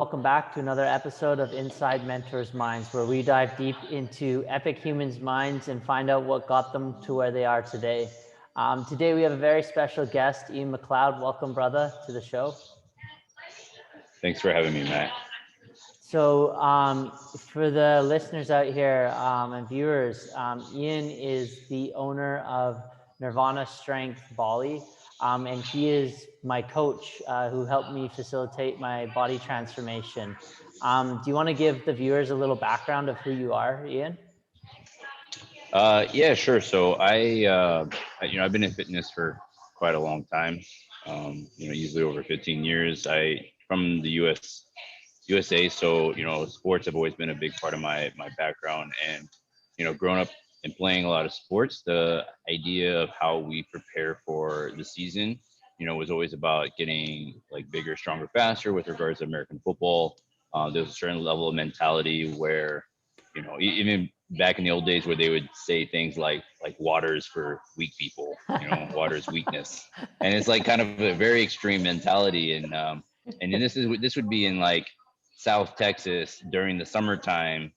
Welcome back to another episode of Inside Mentors Minds, where we dive deep into epic humans' minds and find out what got them to where they are today. Today we have a very special guest, Ian Macleod. Welcome, brother, to the show. Thanks for having me, Matt. So for the listeners out here and viewers, Ian is the owner of Nirvana Strength Bali, and he is my coach who helped me facilitate my body transformation. Do you want to give the viewers a little background of who you are, Ian? Yeah, sure. So I've been in fitness for quite a long time. Usually over 15 years. From the USA. So sports have always been a big part of my background, and growing up and playing a lot of sports, the idea of how we prepare for the season, was always about getting like bigger, stronger, faster. With regards to American football, there's a certain level of mentality where even back in the old days where they would say things like water is for weak people, water is weakness, and it's like kind of a very extreme mentality. And then this would be in like South Texas during the summertime,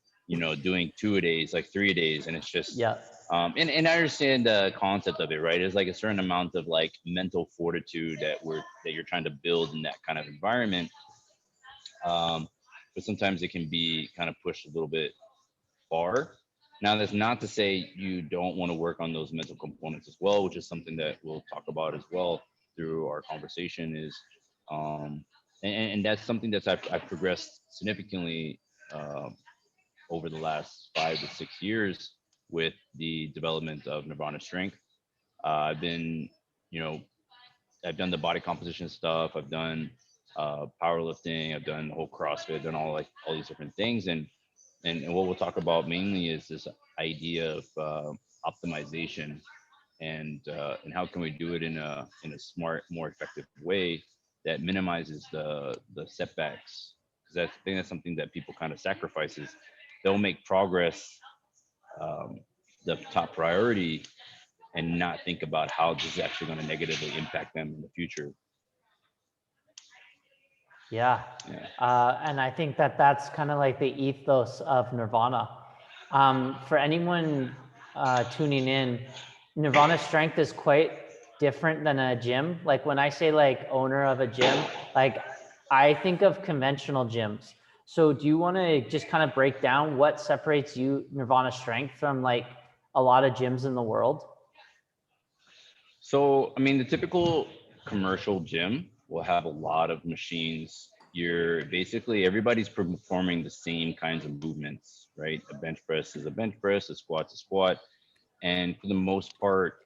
doing 2-a-days, like 3-a-days, and it's just Yeah. And I understand the concept of it, right? It's like a certain amount of like mental fortitude that you're trying to build in that kind of environment. But sometimes it can be kind of pushed a little bit far. Now, that's not to say you don't want to work on those mental components as well, which is something that we'll talk about as well through our conversation. Um, and that's something that I've progressed significantly over the last 5 to 6 years with the development of Nirvana Strength. I've been, you know, I've done the body composition stuff. I've done powerlifting. I've done the whole CrossFit. Done all these different things, and what we'll talk about mainly is this idea of optimization and how can we do it in a smart, more effective way that minimizes the setbacks, because I think that's something that people kind of sacrifices. They'll make progress um, the top priority and not think about how this is actually going to negatively impact them in the future. Yeah. Yeah. And I think that that's kind of like the ethos of Nirvana. For anyone tuning in, Nirvana Strength is quite different than a gym. Like when I say like owner of a gym, like I think of conventional gyms. So do you want to just kind of break down what separates you, Nirvana Strength, from like a lot of gyms in the world? So, I mean, the typical commercial gym will have a lot of machines. You're basically everybody's performing the same kinds of movements, right? A bench press is a bench press, a squat's a squat. And for the most part,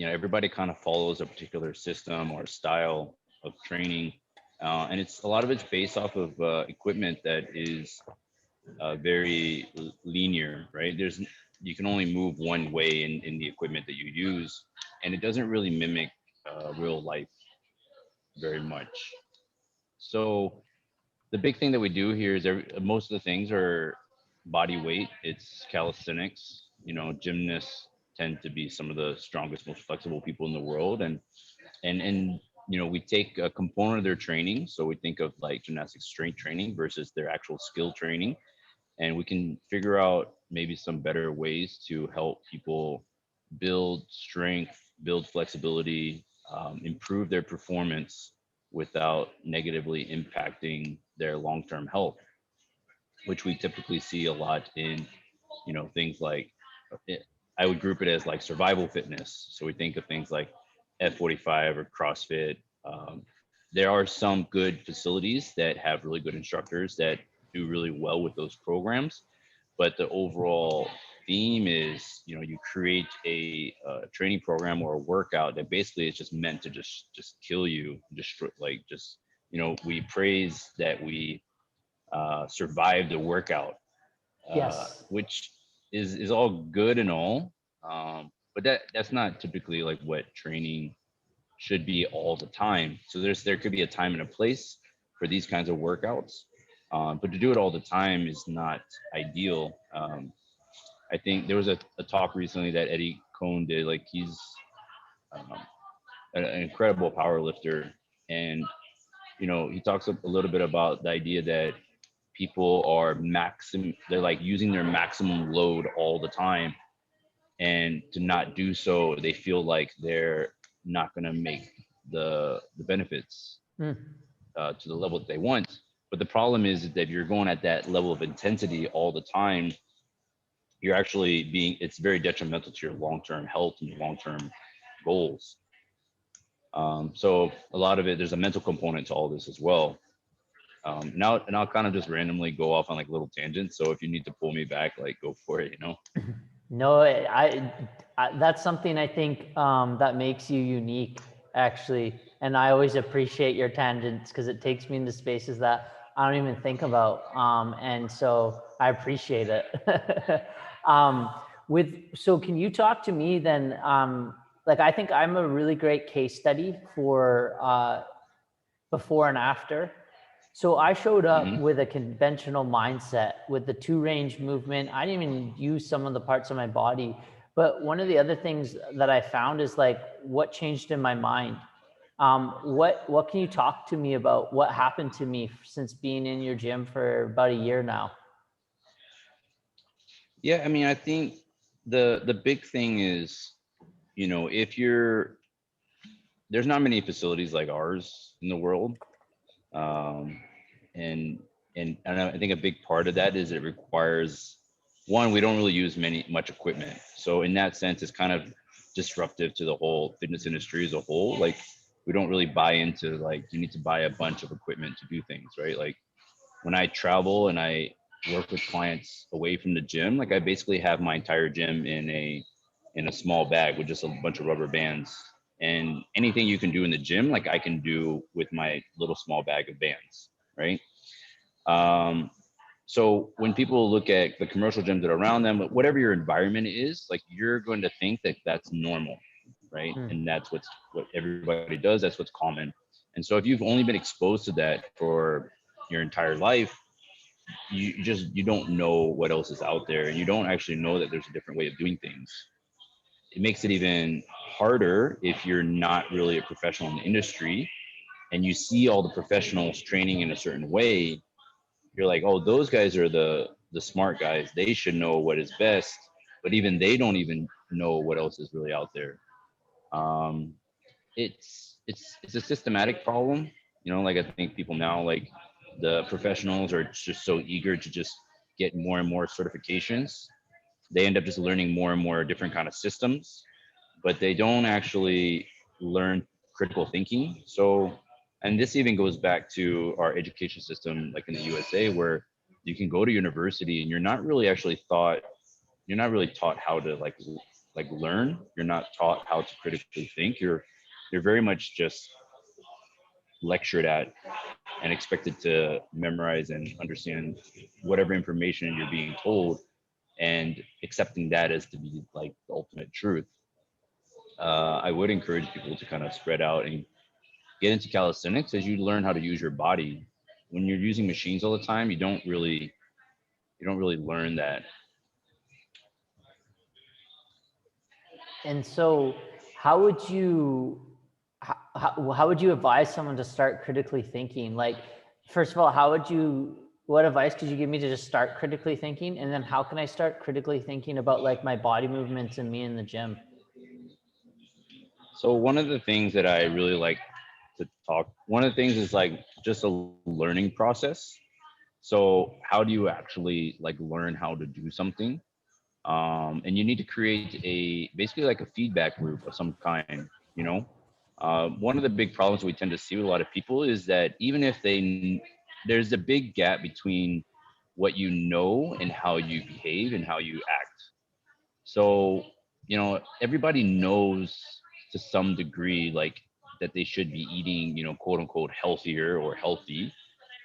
everybody kind of follows a particular system or style of training. And it's a lot of it's based off of equipment that is very linear, right? You can only move one way in the equipment that you use, and it doesn't really mimic real life very much. So the big thing that we do here is most of the things are body weight. It's calisthenics. Gymnasts tend to be some of the strongest, most flexible people in the world, and we take a component of their training. So we think of like gymnastics strength training versus their actual skill training, and we can figure out maybe some better ways to help people build strength, build flexibility, improve their performance without negatively impacting their long-term health, which we typically see a lot in things like I would group it as like survival fitness. So we think of things like F45 or CrossFit. There are some good facilities that have really good instructors that do really well with those programs, but the overall theme is you create a training program or a workout that basically is just meant to just kill you, just we praise that we survived the workout, Yes. which is all good and all, but that's not typically like what training should be all the time. So there could be a time and a place for these kinds of workouts, but to do it all the time is not ideal. I think there was a talk recently that Eddie Cohn did. Like he's um, an incredible power lifter, and he talks a little bit about the idea that people are they're like using their maximum load all the time, and to not do so, they feel like they're not going to make the benefits Mm. to the level that they want. But the problem is that if you're going at that level of intensity all the time, you're actually it's very detrimental to your long-term health and your long-term goals. So a lot of it, there's a mental component to all this as well. And I'll kind of just randomly go off on like little tangents. So if you need to pull me back, like go for it. No, that's something I think that makes you unique, actually. And I always appreciate your tangents because it takes me into spaces that I don't even think about. And so I appreciate it. um, so can you talk to me then? Like, I think I'm a really great case study for before and after. So I showed up Hmm. with a conventional mindset with the two range movement. I didn't even use some of the parts of my body. But one of the other things that I found is like what changed in my mind. What can you talk to me about what happened to me since being in your gym for about a year now? Yeah, I mean, I think the big thing is, if there's not many facilities like ours in the world. um, and and I think a big part of that is it requires, one, we don't really use much equipment, so in that sense it's kind of disruptive to the whole fitness industry as a whole. Like, we don't really buy into like you need to buy a bunch of equipment to do things, right? Like, when I travel and I work with clients away from the gym, like I basically have my entire gym in a small bag with just a bunch of rubber bands. And anything you can do in the gym, like I can do with my little small bag of bands, right? Um, so when people look at the commercial gyms that are around them, whatever your environment is, like you're going to think that that's normal, right? Hmm. And that's what everybody does. That's what's common. And so if you've only been exposed to that for your entire life, you don't know what else is out there, and you don't actually know that there's a different way of doing things. It makes it even harder if you're not really a professional in the industry and you see all the professionals training in a certain way. You're like, oh, those guys are the smart guys, they should know what is best. But even they don't even know what else is really out there. um, it's a systematic problem. Like, I think people now, like, the professionals are just so eager to just get more and more certifications. They end up just learning more and more different kind of systems, but they don't actually learn critical thinking. So, and this even goes back to our education system, like in the USA, where you can go to university and you're not really taught how to like learn. You're not taught how to critically think. You're very much just lectured at and expected to memorize and understand whatever information you're being told, and accepting that as to be like the ultimate truth. I would encourage people to kind of spread out and get into calisthenics as you learn how to use your body. When you're using machines all the time, you don't really learn that. And so, how would you how would you advise someone to start critically thinking? Like, first of all, what advice could you give me to just start critically thinking? And then how can I start critically thinking about like my body movements and me in the gym? So one of the things that I really like to talk, one of the things is like just a learning process. So how do you actually like learn how to do something? And you need to create a basically like a feedback loop of some kind. You know, one of the big problems we tend to see with a lot of people is that even if there's a big gap between what you know and how you behave and how you act. So, everybody knows to some degree, like, that they should be eating, quote unquote, healthier or healthy,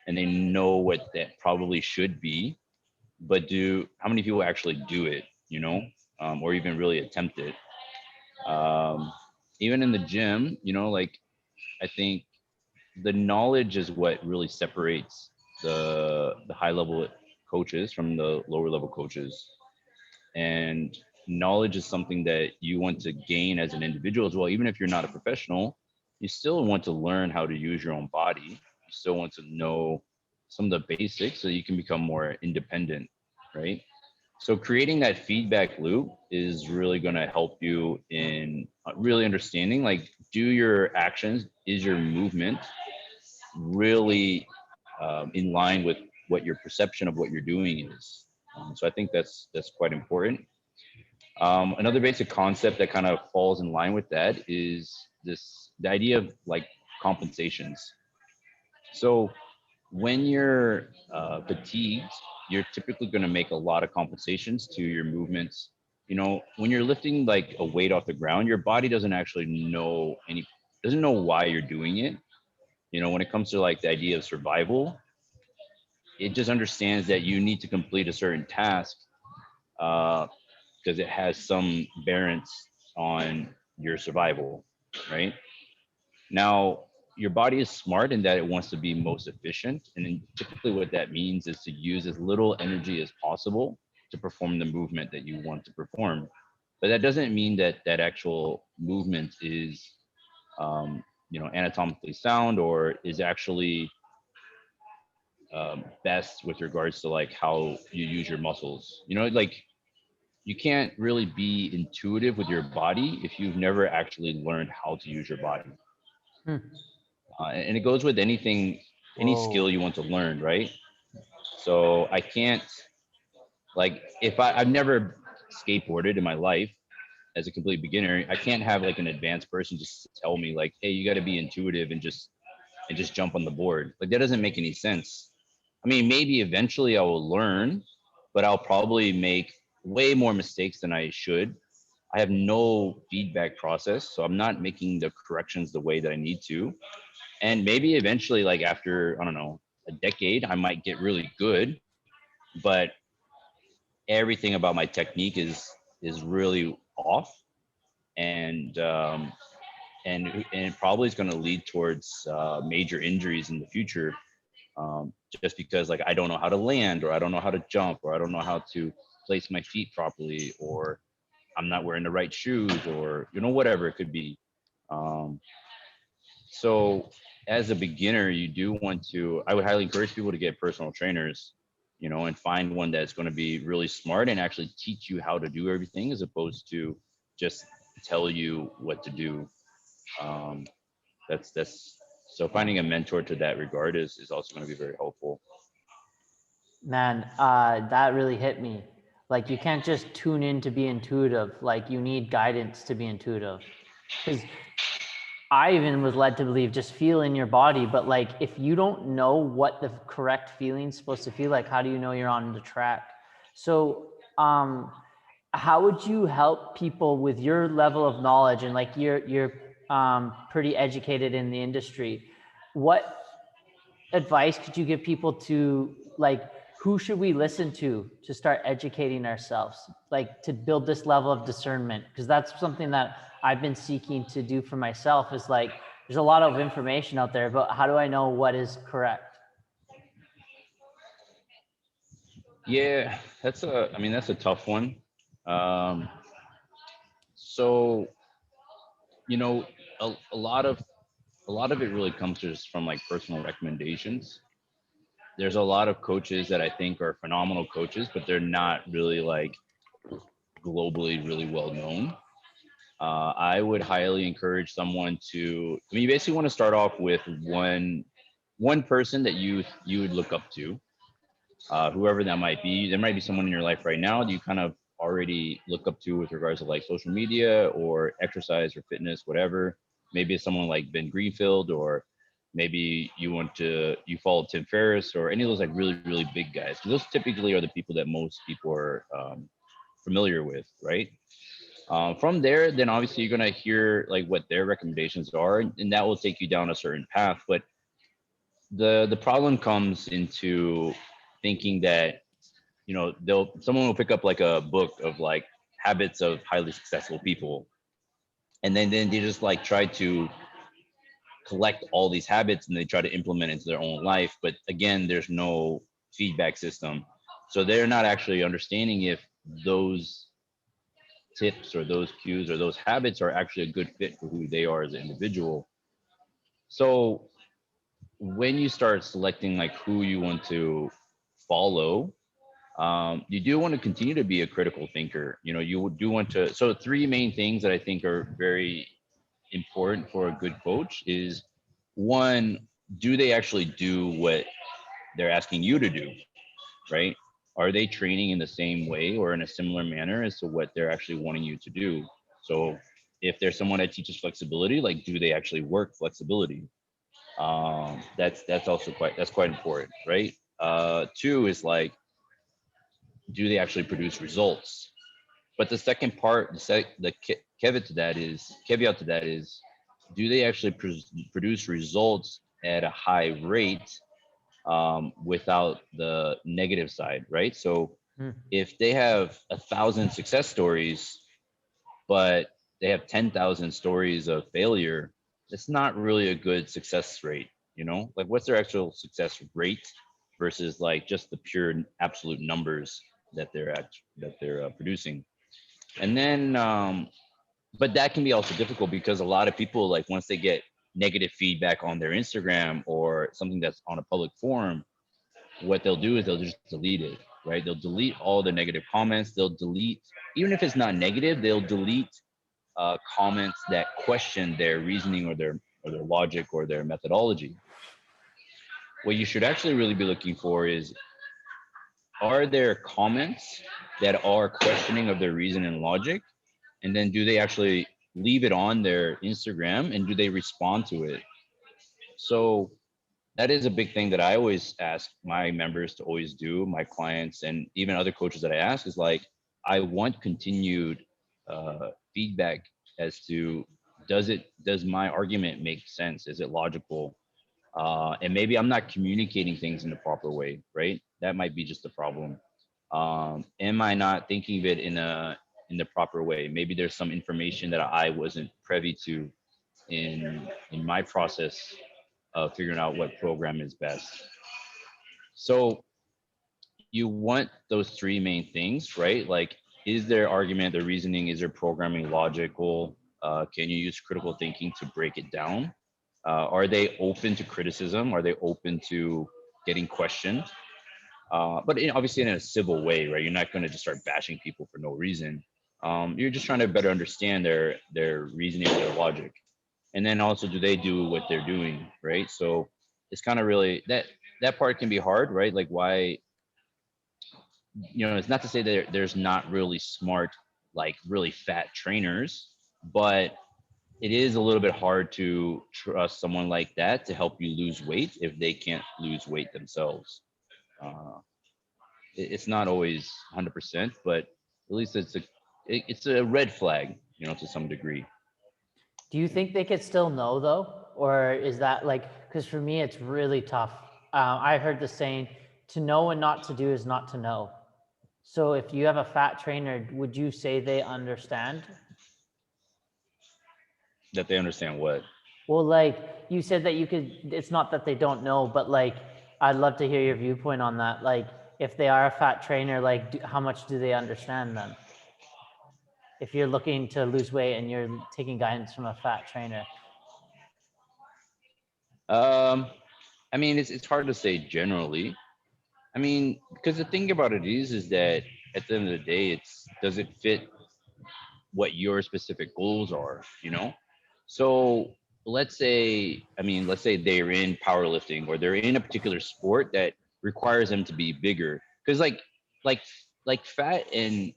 and they know what that probably should be. But how many people actually do it, or even really attempt it? Um, Even in the gym, like, I think the knowledge is what really separates the high level coaches from the lower level coaches. And knowledge is something that you want to gain as an individual as well. Even if you're not a professional, you still want to learn how to use your own body. you still want to know some of the basics so you can become more independent, right? So creating that feedback loop is really going to help you in really understanding, like, do your actions, is your movement really in line with what your perception of what you're doing is? So I think that's quite important. Another basic concept that kind of falls in line with that is the idea of like compensations. So when you're fatigued, you're typically going to make a lot of compensations to your movements. You know, when you're lifting like a weight off the ground, your body doesn't actually know doesn't know why you're doing it. You know, when it comes to like the idea of survival, it just understands that you need to complete a certain task because it has some bearance on your survival, right? Now, your body is smart in that it wants to be most efficient. And then typically, what that means is to use as little energy as possible to perform the movement that you want to perform. But that doesn't mean that that actual movement is, anatomically sound or is actually best with regards to like how you use your muscles. You know, like you can't really be intuitive with your body if you've never actually learned how to use your body. Hmm. And it goes with anything, any skill Whoa. you want to learn, right? So I can't, like, if I've never skateboarded in my life as a complete beginner, I can't have like an advanced person just tell me like, hey, you got to be intuitive and just jump on the board. Like that doesn't make any sense. I mean, maybe eventually I will learn, but I'll probably make way more mistakes than I should. I have no feedback process, so I'm not making the corrections the way that I need to. And maybe eventually, like after, I don't know, a decade, I might get really good, but everything about my technique is really off, and and it probably is going to lead towards major injuries in the future, just because like I don't know how to land, or I don't know how to jump, or I don't know how to place my feet properly, or I'm not wearing the right shoes, or whatever it could be. Um, so as a beginner, you do want to, I would highly encourage people to get personal trainers, and find one that's going to be really smart and actually teach you how to do everything as opposed to just tell you what to do. Um, that's so finding a mentor to that regard is also going to be very helpful. Man, that really hit me. Like you can't just tune in to be intuitive. Like you need guidance to be intuitive. Because I even was led to believe just feel in your body, but like if you don't know what the correct feeling's supposed to feel like, how do you know you're on the track? So, how would you help people with your level of knowledge and like you're pretty educated in the industry? What advice could you give people to like who should we listen to start educating ourselves, like to build this level of discernment? Because that's something that I've been seeking to do for myself, is like there's a lot of information out there, but how do I know what is correct? Yeah, that's a tough one. Um, so you know, a lot of it really comes just from like personal recommendations. There's a lot of coaches that I think are phenomenal coaches, but they're not really like globally really well known. I would highly encourage someone to. I mean, you basically want to start off with one person that you would look up to, whoever that might be. There might be someone in your life right now that you kind of already look up to with regards to like social media or exercise or fitness, whatever. Maybe it's someone like Ben Greenfield, or maybe you follow Tim Ferriss or any of those like really, really big guys. 'Cause those typically are the people that most people are familiar with, right? From there, then obviously you're gonna hear like what their recommendations are, and that will take you down a certain path. But the problem comes into thinking that someone will pick up like a book of like habits of highly successful people, and then they just like try to collect all these habits and they try to implement into their own life. But again, there's no feedback system, so they're not actually understanding if those tips or those cues or those habits are actually a good fit for who they are as an individual. So when you start selecting like who you want to follow, you do want to continue to be a critical thinker. You know, you do want to. So three main things that I think are very important for a good coach is one, do they actually do what they're asking you to do, right? Are they training in the same way or in a similar manner as to what they're actually wanting you to do? So if there's someone that teaches flexibility, like do they actually work flexibility? That's also quite important, right? Two is like, do they actually produce results? But the second part, caveat to that is, do they actually produce results at a high rate, without the negative side, right? So Hmm. if they have 1,000 success stories, but they have 10,000 stories of failure, it's not really a good success rate. You know, like what's their actual success rate versus like just the pure absolute numbers that they're producing. And then, but that can be also difficult because a lot of people, like once they get negative feedback on their Instagram or something that's on a public forum, what they'll do is they'll just delete it, right? They'll delete all the negative comments. They'll delete, even if it's not negative, they'll delete comments that question their reasoning or their logic or their methodology. What you should actually really be looking for is, are there comments that are questioning of their reason and logic, and then do they actually leave it on their Instagram and do they respond to it? So that is a big thing that I always ask my members to always do, my clients, and even other coaches that I ask is like, I want continued feedback as to, does my argument make sense? Is it logical? And maybe I'm not communicating things in the proper way, right? That might be just the problem. Am I not thinking of it in the proper way? Maybe there's some information that I wasn't privy to in my process of figuring out what program is best. So you want those three main things, right? Like, is there argument, the reasoning, is there programming logical? Can you use critical thinking to break it down? Are they open to criticism? Are they open to getting questioned? But obviously in a civil way, right? You're not going to just start bashing people for no reason. You're just trying to better understand their reasoning, their logic, and then also, do they do what they're doing, right? So it's kind of really that part can be hard, right? Like why, it's not to say that there's not really smart, like really fat trainers, but it is a little bit hard to trust someone like that to help you lose weight if they can't lose weight themselves. Uh, it's not always 100%, but at least it's a red flag, to some degree. Do you think they could still know though? Or is that like, because for me, it's really tough. I heard the saying, to know and not to do is not to know. So if you have a fat trainer, would you say they understand? That they understand what. Well, like you said that you could, it's not that they don't know, but like, I'd love to hear your viewpoint on that. Like, if they are a fat trainer, like, how much do they understand then? If you're looking to lose weight and you're taking guidance from a fat trainer. um I mean, it's hard to say generally. I mean, because the thing about it is that at the end of the day, it's, does it fit what your specific goals are, So let's say they're in powerlifting or they're in a particular sport that requires them to be bigger. Because like like fat and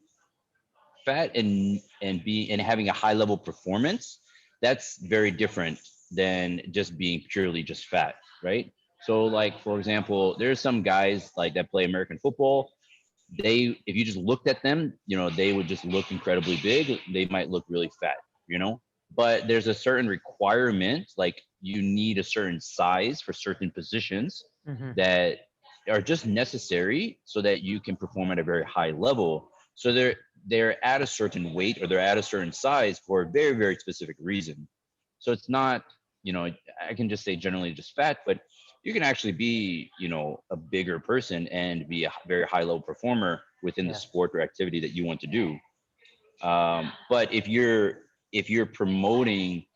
having a high level performance, that's very different than just being purely just fat, right? So like for example, there's some guys like that play American football. They, if you just looked at them, they would just look incredibly big. They might look really fat, but there's a certain requirement, like you need a certain size for certain positions Mm-hmm. that are just necessary so that you can perform at a very high level. So they're at a certain weight or they're at a certain size for a very, very specific reason. So it's not, I can just say generally just fat, but you can actually be, a bigger person and be a very high level performer within the Yeah. sport or activity that you want to do. But if you're promoting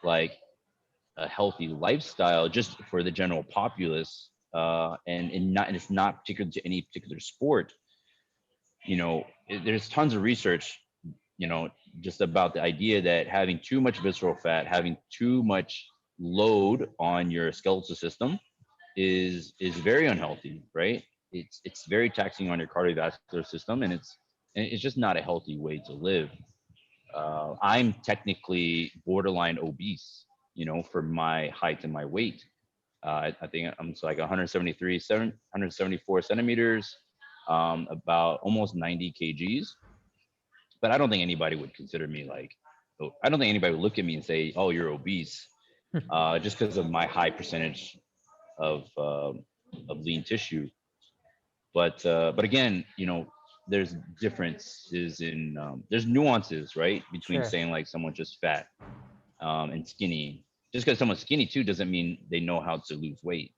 like a healthy lifestyle just for the general populace, and it's not particular to any particular sport. There's tons of research, you know, just about the idea that having too much visceral fat, having too much load on your skeletal system is very unhealthy, right? It's very taxing on your cardiovascular system, and it's just not a healthy way to live. I'm technically borderline obese, for my height and my weight. I think I'm like 174 centimeters, about almost 90 kgs. But I don't think anybody would consider me like, I don't think anybody would look at me and say, "Oh, you're obese," just because of my high percentage of lean tissue. But again, there's differences there's nuances, right, between Sure. saying like someone's just fat, and skinny. Just because someone's skinny too doesn't mean they know how to lose weight.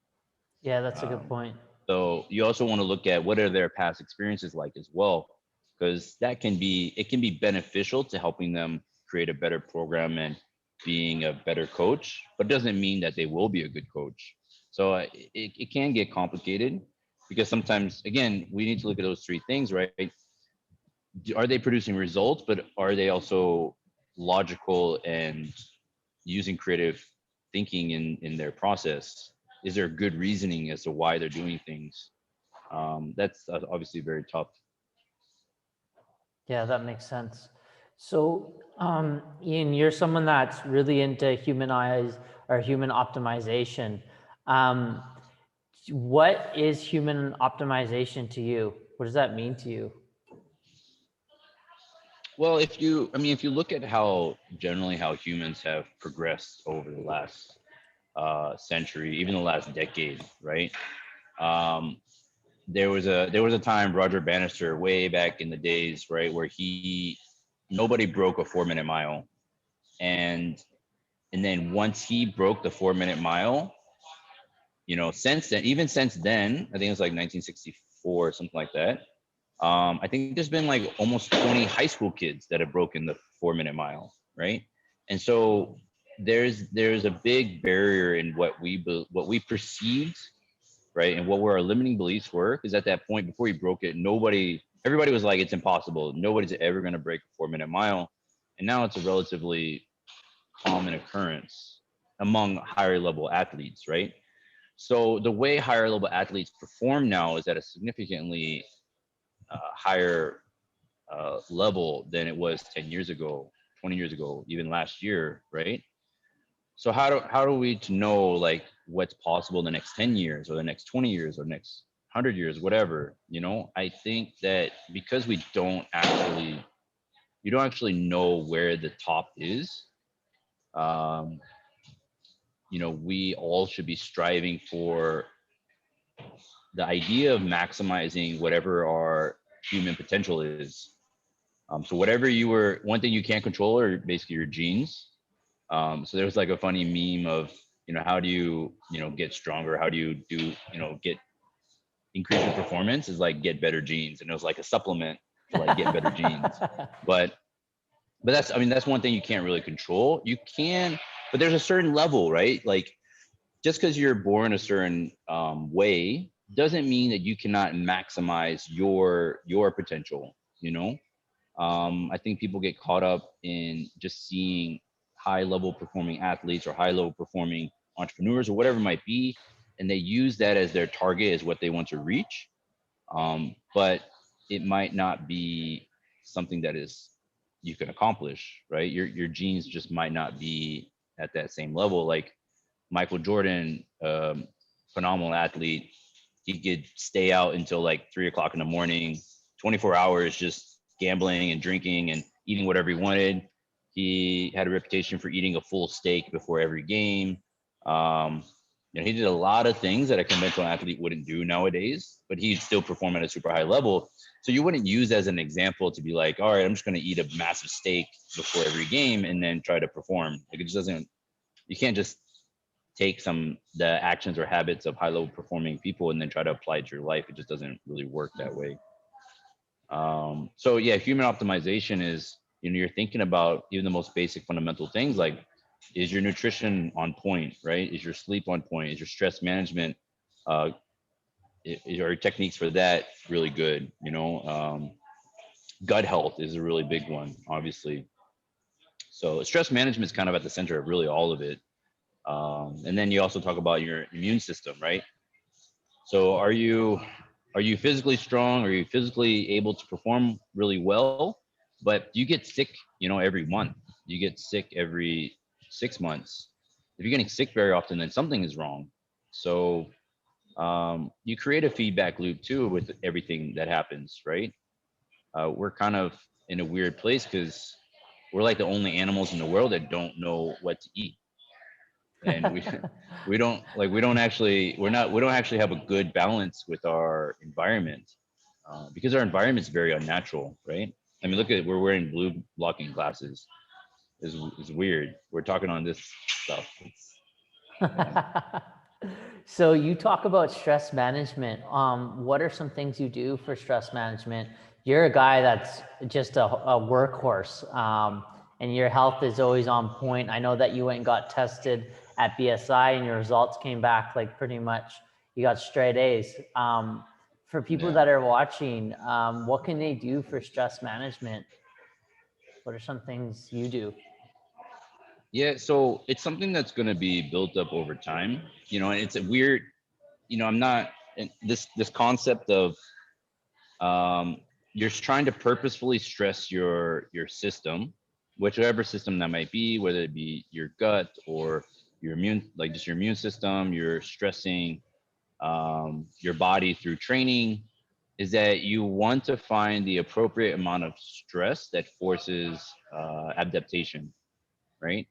Yeah, that's a good Um, point. so you also want to look at what are their past experiences like as well, because it can be beneficial to helping them create a better program and being a better coach, but doesn't mean that they will be a good coach. So it can get complicated, because sometimes, again, we need to look at those three things, right? Are they producing results, but are they also logical and using creative thinking in their process? Is there good reasoning as to why they're doing things? That's obviously very tough. Yeah, that makes sense. So, Ian, you're someone that's really into humanize or human optimization. Um, what is human optimization to you? What does that mean to you? Well, if you look at how generally how humans have progressed over the last century, even the last decade, right? Um, there was a time, Roger Bannister, way back in the days, right, where he nobody broke a 4 minute mile, and then once he broke the 4 minute mile, since then, I think it was like 1964 or something like that. I think there's been like almost 20 high school kids that have broken the 4 minute mile, right? And so there's a big barrier in what we perceived, right, and what were our limiting beliefs were, because at that point, before he broke it, everybody was like, it's impossible. Nobody's ever going to break a 4 minute mile, and now it's a relatively common occurrence among higher level athletes, right? So the way higher level athletes perform now is at a significantly higher level than it was 10 years ago, 20 years ago, even last year, right? So how do we to know like what's possible in the next 10 years or the next 20 years or next 100 years, whatever, I think that because you don't actually know where the top is. um, we all should be striving for the idea of maximizing whatever our human potential is. So whatever one thing you can't control are basically your genes. So there's like a funny meme of, how do you get stronger? How do you get increase your performance? Is like get better genes, and it was like a supplement to like get better genes. But that's one thing you can't really control. You can, but there's a certain level, right? Like just because you're born a certain way doesn't mean that you cannot maximize your potential. I think people get caught up in just seeing high level performing athletes or high level performing entrepreneurs or whatever it might be, and they use that as their target, as what they want to reach. But it might not be something that is you can accomplish, right? Your genes just might not be at that same level. Like Michael Jordan, phenomenal athlete, he could stay out until like 3 o'clock in the morning, 24 hours, just gambling and drinking and eating whatever he wanted. He had a reputation for eating a full steak before every game. Um, he did a lot of things that a conventional athlete wouldn't do nowadays, but he'd still perform at a super high level. So you wouldn't use as an example to be like, all right, I'm just going to eat a massive steak before every game and then try to perform. Like it just doesn't. You can't just take the actions or habits of high level performing people and then try to apply it to your life. It just doesn't really work that way. So yeah, human optimization is, you're thinking about even the most basic fundamental things like Is your nutrition on point, right? Is your sleep on point? Is your stress management, uh, are your techniques for that really good? Gut health is a really big one, obviously. So stress management is kind of at the center of really all of it. And then you also talk about your immune system, right? So are you physically strong? Are you physically able to perform really well? But you get sick, every month. You get sick every 6 months. If you're getting sick very often, then something is wrong. So you create a feedback loop too with everything that happens, right? We're kind of in a weird place because we're like the only animals in the world that don't know what to eat, and we don't actually have a good balance with our environment, because our environment is very unnatural, right? I mean, look at, we're wearing blue blocking glasses. Is weird. We're talking on this stuff. Yeah. So you talk about stress management. What are some things you do for stress management? You're a guy that's just a workhorse, and your health is always on point. I know that you went and got tested at BSI, and your results came back like pretty much you got straight A's. For people Yeah. that are watching, what can they do for stress management? What are some things you do? Yeah, so it's something that's going to be built up over time, and it's a weird, I'm not, and this concept of, um, you're trying to purposefully stress your system, whichever system that might be, whether it be your gut or your immune, like just your immune system. You're stressing your body through training. Is that you want to find the appropriate amount of stress that forces adaptation, right?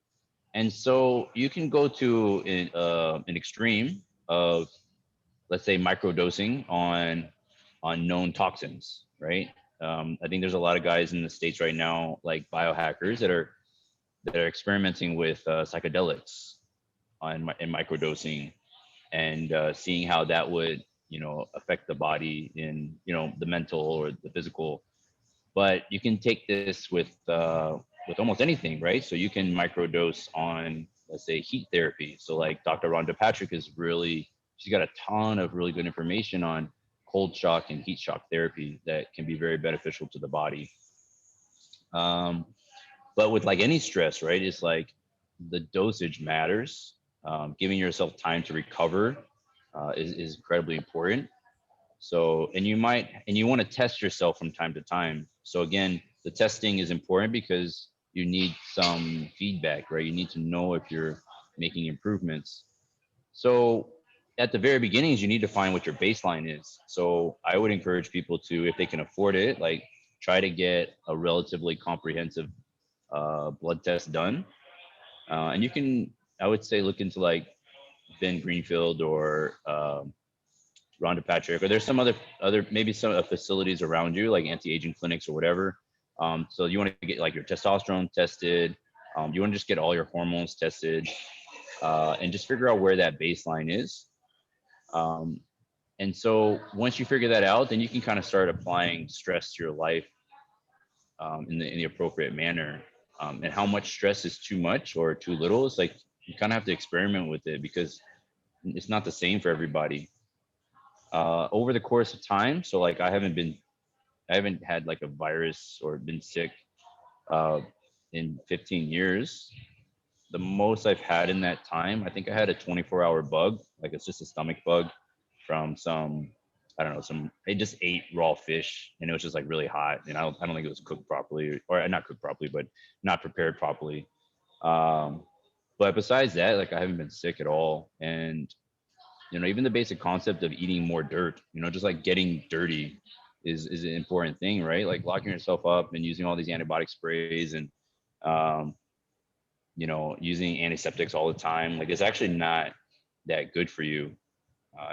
And so you can go to an extreme of, let's say, microdosing on known toxins, right? I think there's a lot of guys in the states right now, like biohackers, that are experimenting with psychedelics in microdosing, and seeing how that would, affect the body in, the mental or the physical. But you can take this with almost anything, right? So you can microdose on, let's say, heat therapy. So like Dr. Rhonda Patrick she's got a ton of really good information on cold shock and heat shock therapy that can be very beneficial to the body. Um, but with like any stress, right, it's like the dosage matters. Giving yourself time to recover is incredibly important. So, and you want to test yourself from time to time. So again, the testing is important because you need some feedback, right? You need to know if you're making improvements. So at the very beginnings, you need to find what your baseline is. So I would encourage people to, if they can afford it, like try to get a relatively comprehensive blood test done. And you can, I would say, look into like Ben Greenfield or Rhonda Patrick, or there's some other maybe some facilities around you, like anti-aging clinics or whatever. So you want to get like your testosterone tested. You want to just get all your hormones tested, and just figure out where that baseline is. Um, and so once you figure that out, then you can kind of start applying stress to your life, in the appropriate manner. And how much stress is too much or too little is like, you kind of have to experiment with it, because it's not the same for everybody. Over the course of time, so like I haven't had like a virus or been sick uh, in 15 years. The most I've had in that time, I think I had a 24-hour bug, like it's just a stomach bug from some, I don't know, I just ate raw fish, and it was just like really hot, and I don't think it was cooked properly, or not cooked properly, but not prepared properly. Um, but besides that, like I haven't been sick at all. And even the basic concept of eating more dirt, just like getting dirty is an important thing, right? Like locking yourself up and using all these antibiotic sprays, and um, using antiseptics all the time, like it's actually not that good for you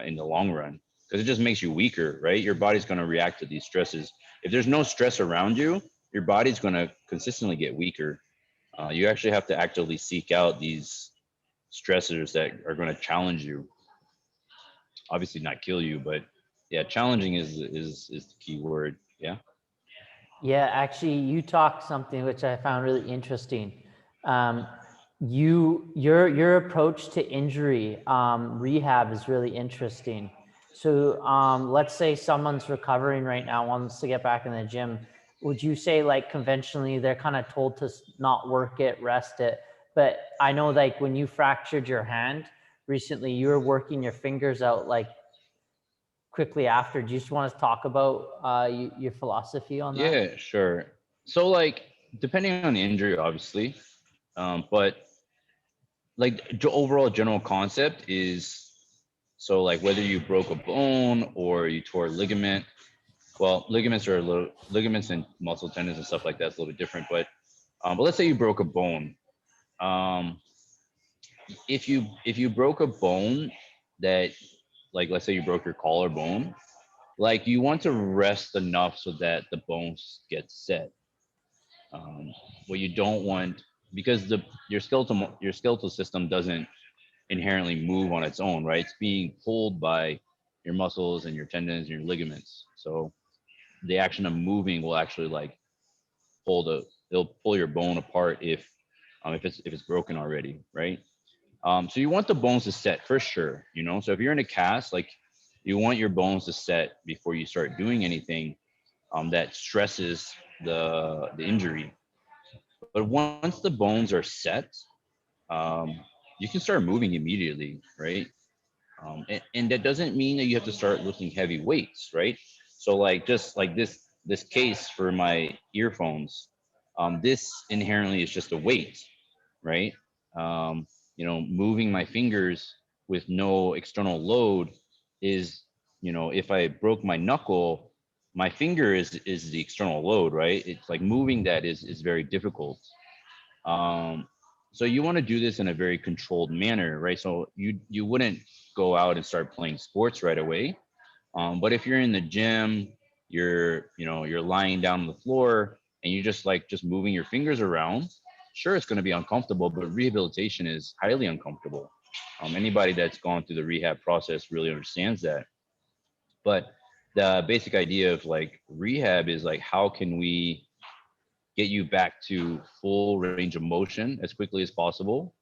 in the long run, because it just makes you weaker, right? Your body's going to react to these stresses. If there's no stress around you, your body's going to consistently get weaker. You actually have to actively seek out these stressors that are going to challenge you. Obviously not kill you, but yeah, challenging is the key word. Yeah. Yeah, actually, you talked something which I found really interesting. Um, your approach to injury rehab is really interesting. So let's say someone's recovering right now, wants to get back in the gym. Would you say like conventionally they're kind of told to not work it, rest it? But I know like when you fractured your hand recently, you were working your fingers out like quickly after. Do you just want to talk about your philosophy on that? Yeah, sure. So like depending on the injury, obviously, but like the overall general concept is so like whether you broke a bone or you tore a ligament. Well, ligaments and muscle tendons and stuff like that's a little bit different. But let's say you broke a bone. Um, if you broke a bone that like let's say you broke your collarbone, like you want to rest enough so that the bones get set. Um, what you don't want because the your skeletal system doesn't inherently move on its own, right? It's being pulled by your muscles and your tendons and your ligaments. So the action of moving will actually like it'll pull your bone apart if it's broken already, right? So you want the bones to set for sure, you know. So if you're in a cast, like you want your bones to set before you start doing anything that stresses the injury. But once the bones are set, um, you can start moving immediately, right? And that doesn't mean that you have to start lifting heavy weights, right? So like just like this case for my earphones, this inherently is just a weight, right? Um, you know, moving my fingers with no external load is, you know, if I broke my knuckle, my finger is the external load, right? It's like moving that is very difficult. Um, so you want to do this in a very controlled manner, right? So you wouldn't go out and start playing sports right away. But if you're in the gym, you're lying down on the floor and you just moving your fingers around. Sure, it's going to be uncomfortable, but rehabilitation is highly uncomfortable. Anybody that's gone through the rehab process really understands that. But the basic idea of like rehab is like how can we get you back to full range of motion as quickly as possible,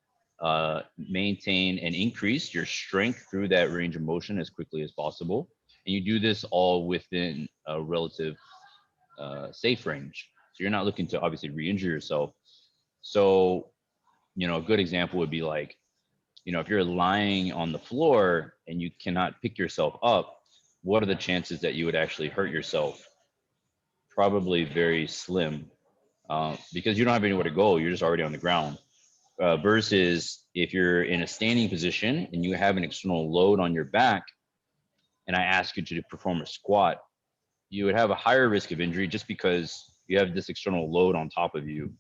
maintain and increase your strength through that range of motion as quickly as possible. And you do this all within a relative safe range. So you're not looking to obviously re-injure yourself. So, you know, a good example would be like, you know, if you're lying on the floor and you cannot pick yourself up, what are the chances that you would actually hurt yourself? Probably very slim, because you don't have anywhere to go. You're just already on the ground. Versus if you're in a standing position and you have an external load on your back, and I ask you to perform a squat, you would have a higher risk of injury just because you have this external load on top of you,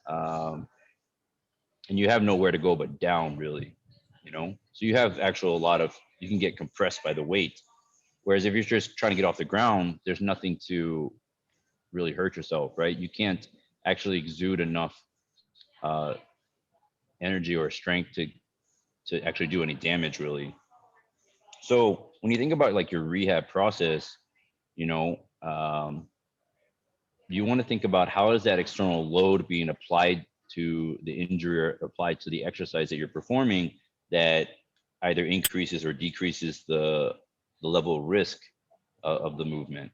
um, and you have nowhere to go but down, really. You know, so you have actual a lot of you can get compressed by the weight. Whereas if you're just trying to get off the ground, there's nothing to really hurt yourself, right? You can't actually exude enough uh, energy or strength to actually do any damage, really. So when you think about like your rehab process, you know, you want to think about how is that external load being applied to the injury or applied to the exercise that you're performing that either increases or decreases the level of risk of the movement.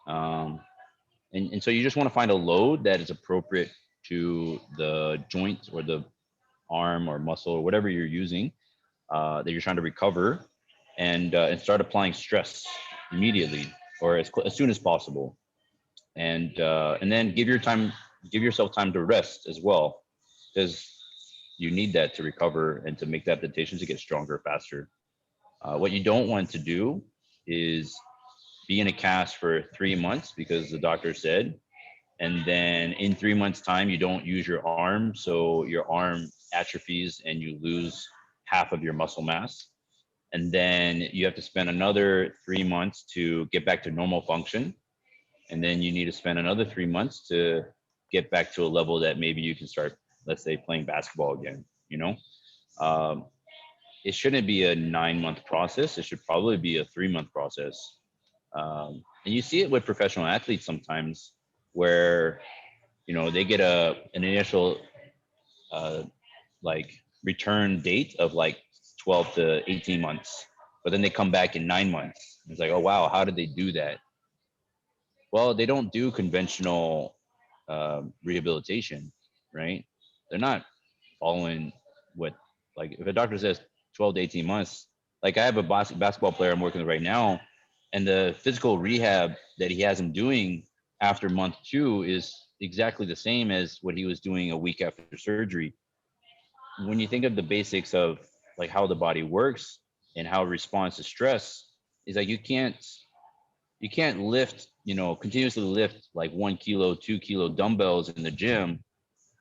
Um, and so you just want to find a load that is appropriate to the joint or the arm or muscle or whatever you're using that you're trying to recover, and start applying stress immediately or as soon as possible, and then give yourself time to rest as well, because you need that to recover and to make the adaptations to get stronger faster. What you don't want to do is be in a cast for 3 months because the doctor said, and then in 3 months time you don't use your arm, so your arm atrophies and you lose half of your muscle mass, and then you have to spend another 3 months to get back to normal function, and then you need to spend another 3 months to get back to a level that maybe you can start, let's say, playing basketball again. You know, um, it shouldn't be a 9 month process. It should probably be a 3 month process. And you see it with professional athletes sometimes, where you know they get an initial like return date of like 12 to 18 months, but then they come back in 9 months. It's like, oh wow, how did they do that? Well, they don't do conventional rehabilitation, right? They're not following what, like if a doctor says 12 to 18 months, like I have a basketball player I'm working with right now, and the physical rehab that he has him doing after month 2 is exactly the same as what he was doing a week after surgery. When you think of the basics of like how the body works and how it responds to stress, is like you can't lift, continuously lift like 1 kilo, 2 kilo dumbbells in the gym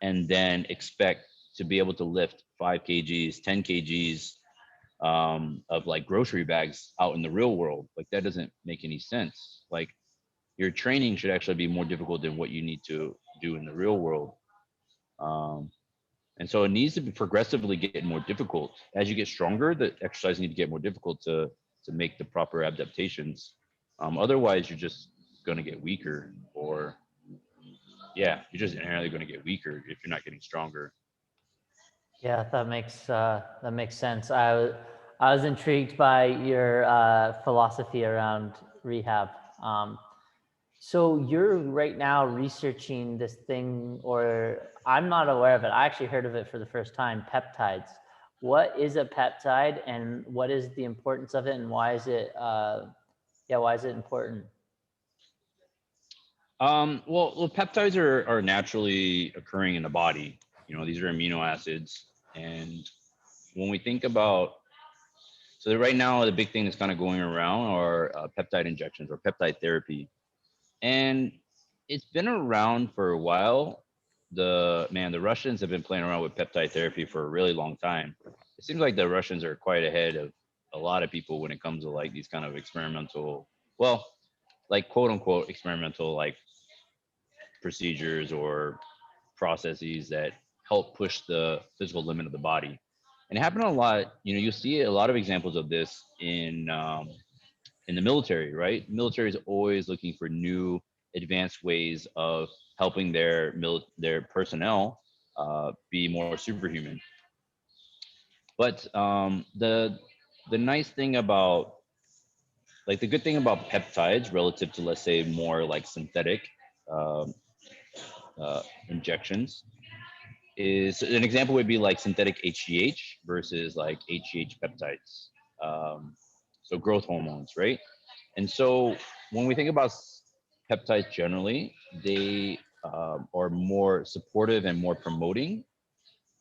and then expect to be able to lift 5 kgs, 10 kgs of like grocery bags out in the real world. Like that doesn't make any sense. Like your training should actually be more difficult than what you need to do in the real world. Um, and so it needs to be progressively get more difficult. As you get stronger, the exercise needs to get more difficult to make the proper adaptations. Otherwise, you're just going to get weaker, or yeah, you're just inherently going to get weaker if you're not getting stronger. Yeah, that makes sense. I was intrigued by your philosophy around rehab. Um, so you're right now researching this thing, or I'm not aware of it. I actually heard of it for the first time. Peptides. What is a peptide, and what is the importance of it, and why is it? Yeah, why is it important? Well, peptides are naturally occurring in the body. These are amino acids, and when we think about, so right now the big thing that's kind of going around are peptide injections or peptide therapy, and it's been around for a while. The Russians have been playing around with peptide therapy for a really long time. It seems like the Russians are quite ahead of a lot of people when it comes to like these kind of experimental, well, like quote unquote experimental like procedures or processes that help push the physical limit of the body. And it happened a lot. You see a lot of examples of this in the military, right? Military is always looking for new, advanced ways of helping their personnel be more superhuman. But the nice thing about, like, the good thing about peptides relative to, let's say, more like synthetic um, injections is, an example would be like synthetic HGH versus like HGH peptides. Um, so growth hormones, right? And so when we think about peptides generally, they are more supportive and more promoting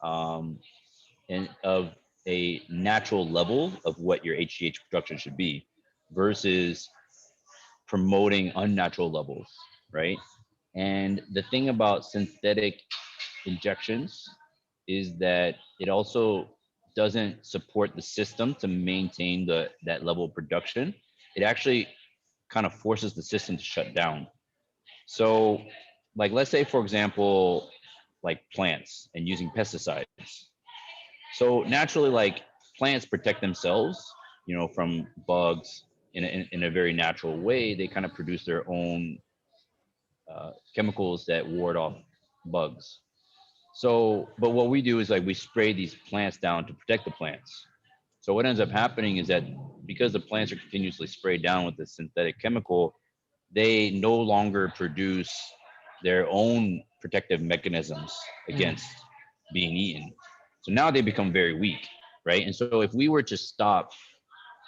um, and of a natural level of what your HGH production should be versus promoting unnatural levels, right? And the thing about synthetic injections is that it also doesn't support the system to maintain that level of production. It actually kind of forces the system to shut down. So, like, let's say, for example, like plants and using pesticides. So naturally, like, plants protect themselves, from bugs in a very natural way. They kind of produce their own chemicals that ward off bugs. So, but what we do is like we spray these plants down to protect the plants. So what ends up happening is that because the plants are continuously sprayed down with this synthetic chemical, they no longer produce their own protective mechanisms Mm. against being eaten. So now they become very weak, right? And so if we were to stop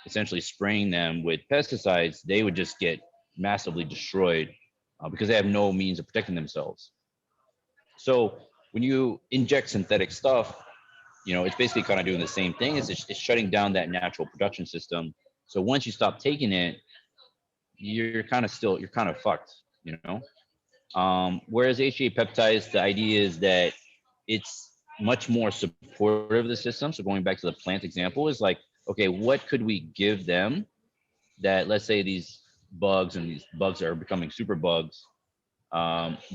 essentially spraying them with pesticides, they would just get massively destroyed because they have no means of protecting themselves. So when you inject synthetic stuff, it's basically kind of doing the same thing. It's shutting down that natural production system. So once you stop taking it, you're kind of fucked. Whereas HA peptides, the idea is that it's much more supportive of the system. So going back to the plant example is like, okay, what could we give them that, let's say these bugs and these bugs are becoming super bugs,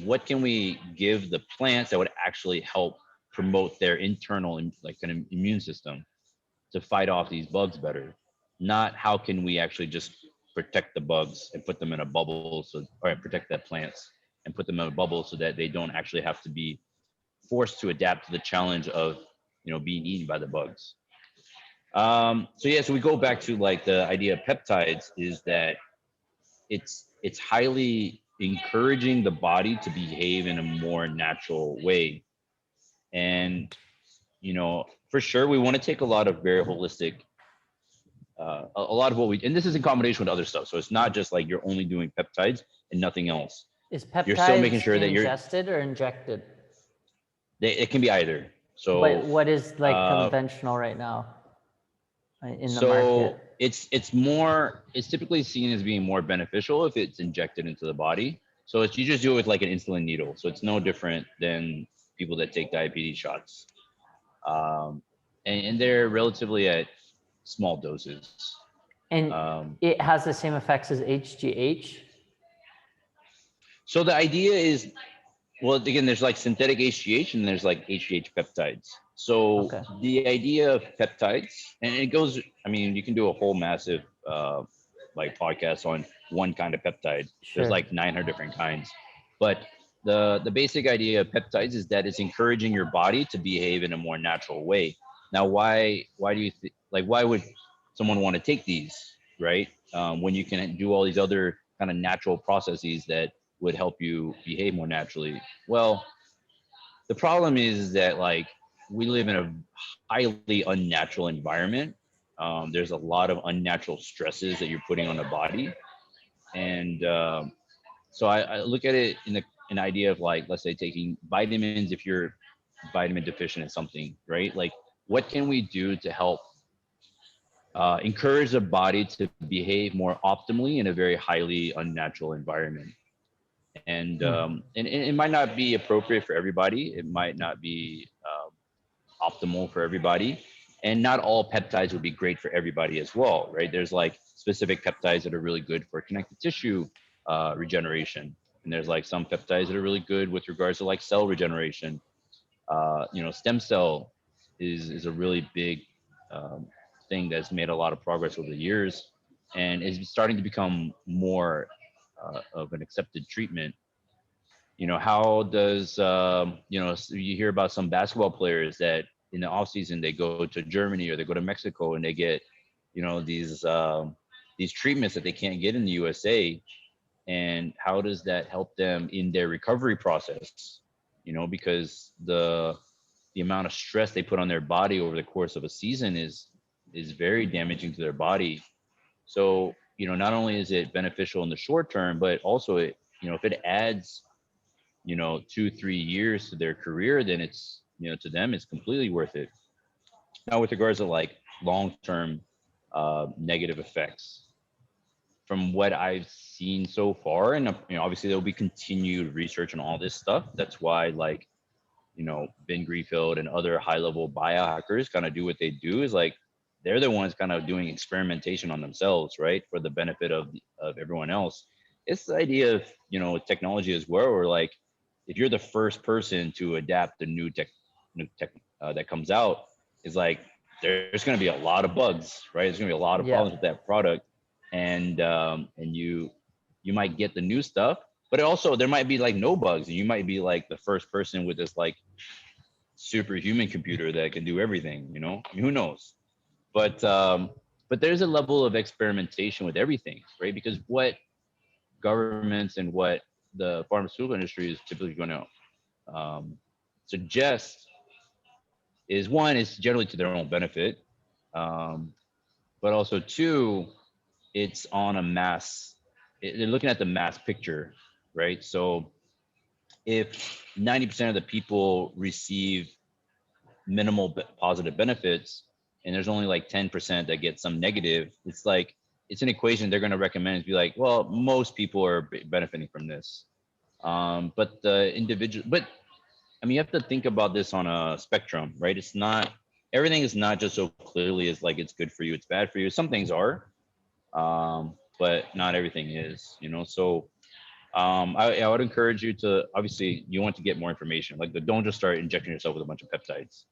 what can we give the plants that would actually help promote their internal like kind of immune system to fight off these bugs better? Not how can we actually just protect the bugs and put them in a bubble, so or protect the plants and put them in a bubble so that they don't actually have to be forced to adapt to the challenge of, being eaten by the bugs. So we go back to like the idea of peptides is that it's highly encouraging the body to behave in a more natural way. And, for sure, we want to take a lot of very holistic, a lot of what and this is in combination with other stuff. So it's not just like you're only doing peptides and nothing else. Is You're still making peptides sure that ingested or injected? it can be either. So What is like uh, conventional right now in the so market? it's typically seen as being more beneficial if it's injected into the body. So you just do it with like an insulin needle. So it's no different than people that take diabetes shots. Um, and they're relatively at small doses. And Um, it has the same effects as HGH? so the idea is, well, again, there's like synthetic HGH and there's like HGH peptides. So Okay. the idea of peptides, and it goes, I mean, you can do a whole massive like podcast on one kind of peptide. There's Sure. like 900 different kinds. But the basic idea of peptides is that it's encouraging your body to behave in a more natural way. Now, why do you like why would someone want to take these, right? When you can do all these other kind of natural processes that would help you behave more naturally. Well, the problem is that like we live in a highly unnatural environment. There's a lot of unnatural stresses that you're putting on the body, and so I look at it in an idea of like, let's say taking vitamins if you're vitamin deficient in something, right? Like, what can we do to help encourage the body to behave more optimally in a very highly unnatural environment? And it might not be appropriate for everybody. It might not be optimal for everybody, and not all peptides would be great for everybody as well, right? There's like specific peptides that are really good for connective tissue regeneration, and there's like some peptides that are really good with regards to like cell regeneration. Stem cell is a really big um, thing that's made a lot of progress over the years, and is starting to become more of an accepted treatment. How does you hear about some basketball players that in the off season they go to Germany or they go to Mexico and they get these treatments that they can't get in the USA, and how does that help them in their recovery process? Because the amount of stress they put on their body over the course of a season is very damaging to their body. So not only is it beneficial in the short term, but also if it adds 2-3 years to their career, then it's to them it's completely worth it. Now, with regards to like long-term negative effects, from what I've seen so far, and obviously there'll be continued research on all this stuff. That's why like Ben Greenfield and other high-level biohackers kind of do what they do, is like they're the ones kind of doing experimentation on themselves, right, for the benefit of everyone else. It's the idea of technology as well, where like if you're the first person to adapt the new tech that comes out, is like there's going to be a lot of bugs, right? There's going to be a lot of Yeah. problems with that product, and you might get the new stuff, but also there might be like no bugs, and you might be like the first person with this like superhuman computer that can do everything. Who knows? But there's a level of experimentation with everything, right? Because what governments and what the pharmaceutical industry is typically going to suggest is, one, is generally to their own benefit, um, but also two, it's on a mass. They're looking at the mass picture, right? So if 90% of the people receive minimal positive benefits, and there's only like 10% that get some negative, it's like it's an equation they're going to recommend is be like, well, most people are benefiting from this. But the individual, but I mean, you have to think about this on a spectrum, right? It's not, everything is not just so clearly as like it's good for you, it's bad for you. Some things are, but not everything is, So I would encourage you to, obviously, you want to get more information. Like, don't just start injecting yourself with a bunch of peptides.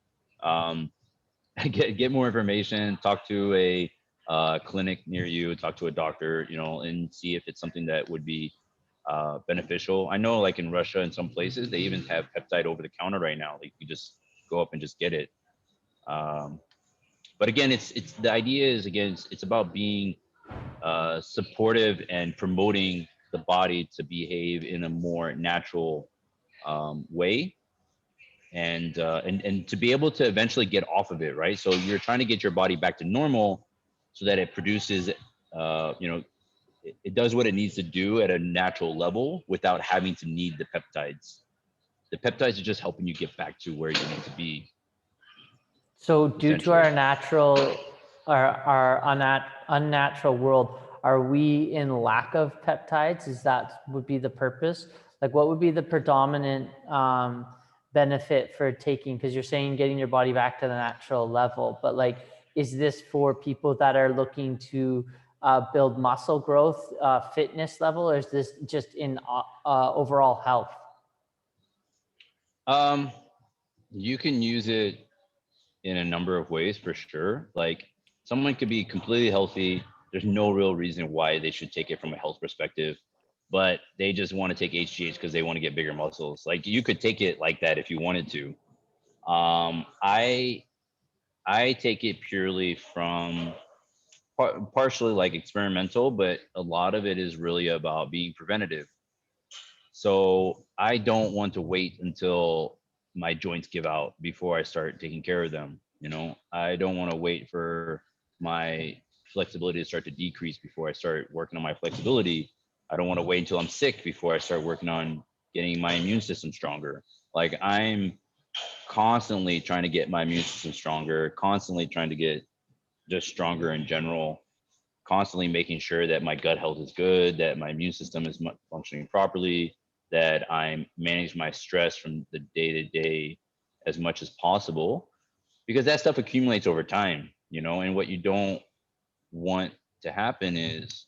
Um, get more information. Talk to a clinic near you. Talk to a doctor, and see if it's something that would be beneficial. I know like in Russia and some places, they even have peptide over the counter right now. Like you just go up and just get it. Um, but again, it's the idea is again, it's about being supportive and promoting the body to behave in a more natural way, and to be able to eventually get off of it, right? So you're trying to get your body back to normal so that it produces, it does what it needs to do at a natural level without having to need the peptides. The peptides are just helping you get back to where you need to be, So due to essentially. our unnatural world, are we in lack of peptides? Is that would be the purpose? Like what would be the predominant benefit for taking, because you're saying getting your body back to the natural level, but like, is this for people that are looking to build muscle growth, fitness level, or is this just in overall health? Um, you can use it in a number of ways for sure. Like someone could be completely healthy. There's no real reason why they should take it from a health perspective, but they just want to take HGH because they want to get bigger muscles. Like you could take it like that if you wanted to. I take it purely from partially like experimental, but a lot of it is really about being preventative. So I don't want to wait until my joints give out before I start taking care of them. You know, I don't want to wait for my flexibility to start to decrease before I start working on my flexibility. I don't want to wait until I'm sick before I start working on getting my immune system stronger. Like I'm constantly trying to get my immune system stronger, constantly trying to get just stronger in general, constantly making sure that my gut health is good, that my immune system is functioning properly, that I'm managing my stress from the day to day as much as possible, because that stuff accumulates over time, you know. And what you don't want to happen is,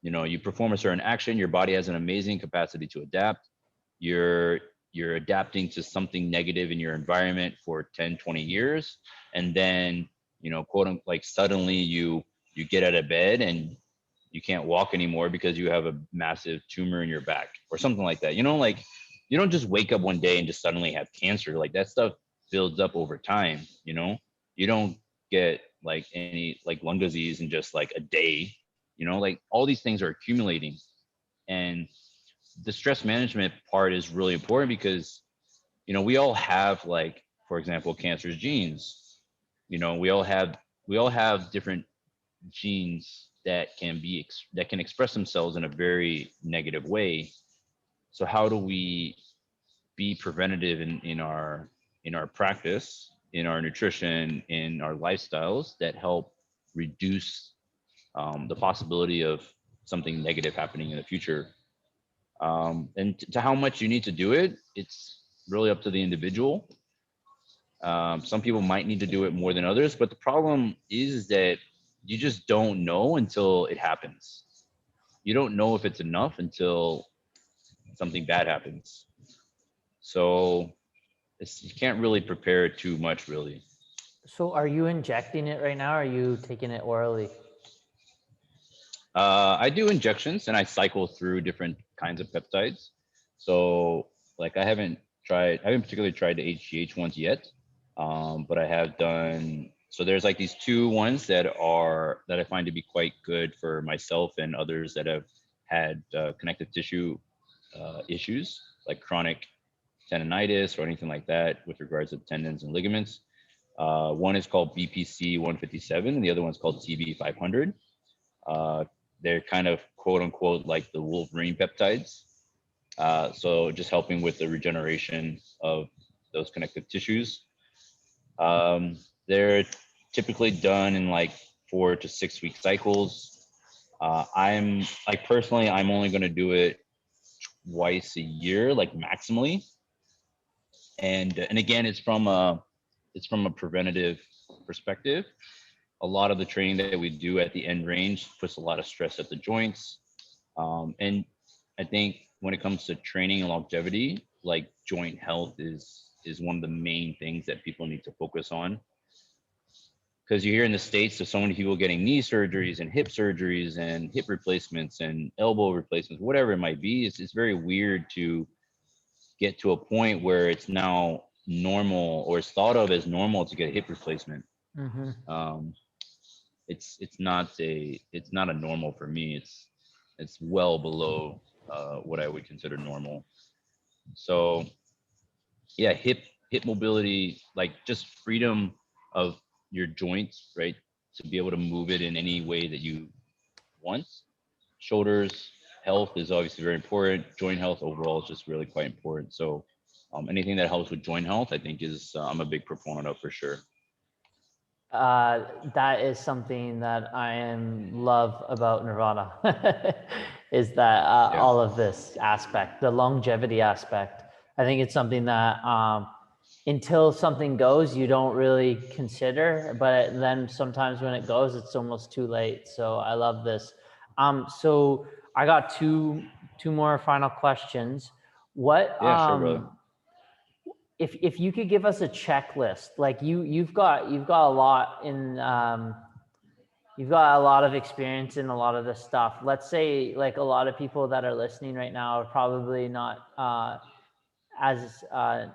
you know, you perform a certain action, your body has an amazing capacity to adapt. You're you're adapting to something negative in your environment for 10, 20 years, and then, you know, quote unquote, like suddenly you get out of bed and you can't walk anymore because you have a massive tumor in your back or something like that. You know, like you don't just wake up one day and just suddenly have cancer. Like that stuff builds up over time, you know. You don't get like any like lung disease in just like a day, you know. Like all these things are accumulating, and the stress management part is really important because, you know, we all have, like, for example, cancer's genes. You know, we all have different genes that can be that can express themselves in a very negative way. So how do we be preventative in our practice, in our nutrition, in our lifestyles that help reduce the possibility of something negative happening in the future? And to how much you need to do it, it's really up to the individual. Some people might need to do it more than others, but the problem is that you just don't know until it happens. You don't know if it's enough until something bad happens. So you can't really prepare too much, really. So are you injecting it right now, or are you taking it orally? I do injections and I cycle through different kinds of peptides. So like I haven't particularly tried the HGH ones yet, but I have done. So there's like these two ones that I find to be quite good for myself and others that have had connective tissue issues like chronic tendonitis or anything like that with regards to tendons and ligaments. One is called BPC 157 and the other one's called TB 500. Uh, they're kind of quote unquote like the Wolverine peptides. So just helping with the regeneration of those connective tissues. They're typically done in like 4 to 6 week cycles. I'm like personally, I'm only going to do it twice a year, like maximally. And again, it's from a preventative perspective. A lot of the training that we do at the end range puts a lot of stress at the joints. And I think when it comes to training and longevity, like joint health is one of the main things that people need to focus on. because you hear in the States there's so many people getting knee surgeries and hip replacements and elbow replacements, whatever it might be. It's very weird to get to a point where it's now normal, or it's thought of as normal, to get a hip replacement. Mm-hmm. Um, it's not a normal for me. It's well below what I would consider normal. So yeah, hip mobility, like just freedom of your joints, right? To be able to move it in any way that you want. Shoulders health is obviously very important. Joint health overall is just really quite important. So anything that helps with joint health, I think is I'm a big proponent of for sure. That is something that I am love about Nirvana is that Yeah. all of this aspect, the longevity aspect. I think it's something that until something goes, you don't really consider, but then sometimes when it goes, it's almost too late. So I love this. So I got two more final questions. What Yeah, sure, brother. if you could give us a checklist, like you've got a lot in you've got a lot of experience in a lot of this stuff. Let's say like a lot of people that are listening right now are probably not as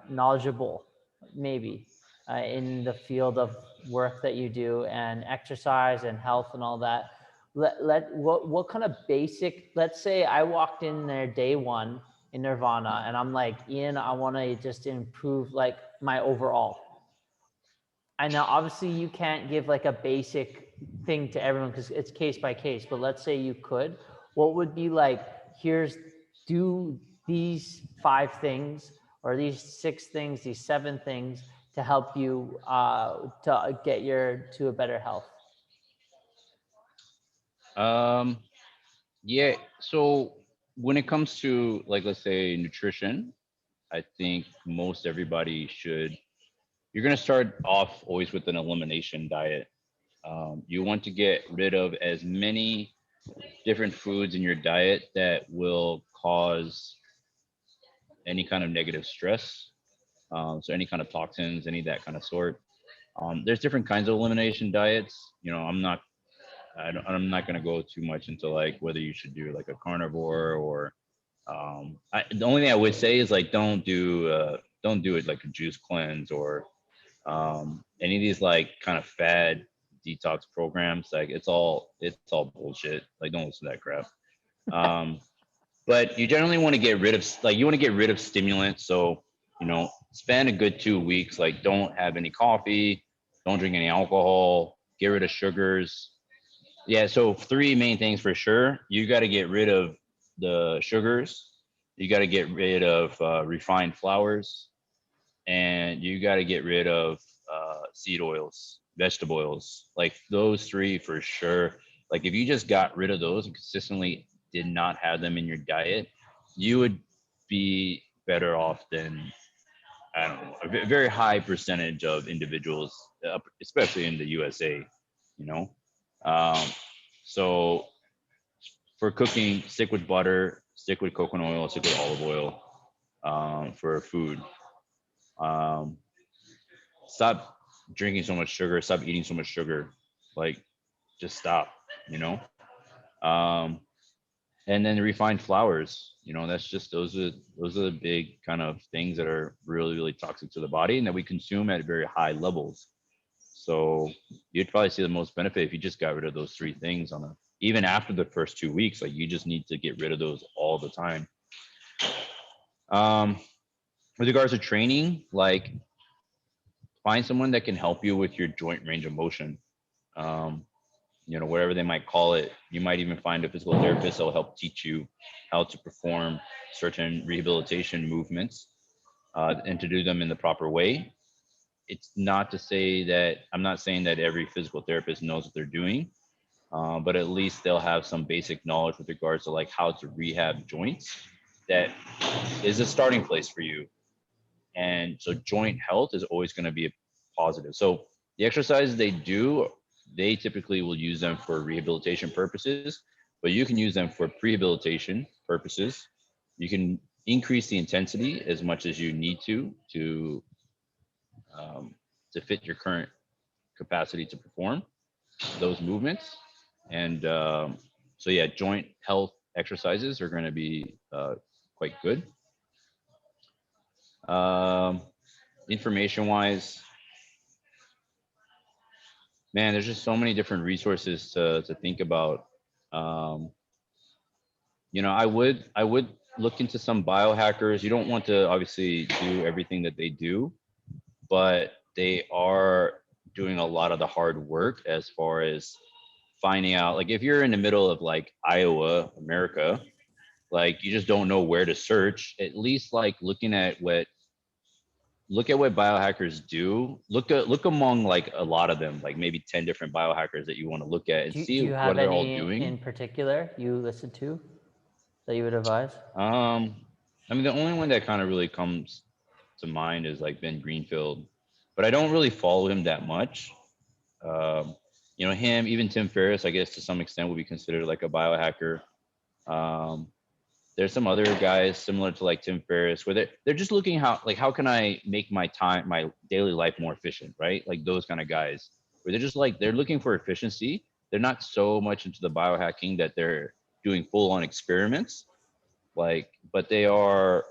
knowledgeable, maybe, in the field of work that you do and exercise and health and all that. What kind of basic, let's say I walked in there day one in Nirvana and I'm like, Ian, I want to just improve like my overall. I know obviously you can't give like a basic thing to everyone because it's case by case, but let's say you could, what would be like, here's, do these 5 things or these 6 things, these 7 things to help you to get your to a better health? Um, yeah. So when it comes to, like, let's say nutrition, I think most everybody should. You're gonna start off always with an elimination diet. You want to get rid of as many different foods in your diet that will cause any kind of negative stress. So any kind of toxins, any that kind of sort. There's different kinds of elimination diets. You know, I'm not going to go too much into like whether you should do like a carnivore or the only thing I would say is like don't do it like a juice cleanse or any of these like kind of fad detox programs. Like it's all bullshit. Like don't listen to that crap. Um, but you generally want to get rid of like you want to get rid of stimulants. So you know, spend a good 2 weeks. Like don't have any coffee, don't drink any alcohol, get rid of sugars. Yeah, so 3 main things for sure. You got to get rid of the sugars. You got to get rid of refined flours, and you got to get rid of seed oils, vegetable oils. Like those 3 for sure. Like if you just got rid of those and consistently did not have them in your diet, you would be better off than I don't know a very high percentage of individuals, especially in the USA. You know, um, so for cooking, stick with butter, stick with coconut oil, stick with olive oil for food. Um, Stop drinking so much sugar. Stop eating so much sugar. Like, just stop. You know. Um, and then the refined flours. You know, that's just those are the big kind of things that are really toxic to the body and that we consume at very high levels. So you'd probably see the most benefit if you just got rid of those 3 things on a even after the first 2 weeks. Like you just need to get rid of those all the time. Um, with regards to training, like find someone that can help you with your joint range of motion. Um, you know, whatever they might call it. You might even find a physical therapist that will help teach you how to perform certain rehabilitation movements and to do them in the proper way. It's not to say that I'm not saying that every physical therapist knows what they're doing, but at least they'll have some basic knowledge with regards to like how to rehab joints. That is a starting place for you. And so joint health is always going to be a positive. So the exercises they do, they typically will use them for rehabilitation purposes, but you can use them for prehabilitation purposes. You can increase the intensity as much as you need to um, to fit your current capacity to perform those movements. And so yeah, joint health exercises are going to be quite good. Um, information wise, man, there's just so many different resources to think about. Um, I would look into some biohackers. You don't want to obviously do everything that they do, but they are doing a lot of the hard work as far as finding out. Like if you're in the middle of like Iowa, America, like you just don't know where to search. At least like look at what biohackers do. Look among like a lot of them, like maybe 10 different biohackers that you want to look at and Do see you what have they're all any doing. in particular you listen to that you would advise? Um, I mean, the only one that kind of really comes to mind is like Ben Greenfield, but I don't really follow him that much. Um, him, even Tim Ferriss, I guess to some extent would be considered like a biohacker. Um, there's some other guys similar to like Tim Ferriss where they're just looking how can I make my daily life more efficient, right? Like those kind of guys where they're just like they're looking for efficiency. They're not so much into the biohacking that they're doing full on experiments, like, but they're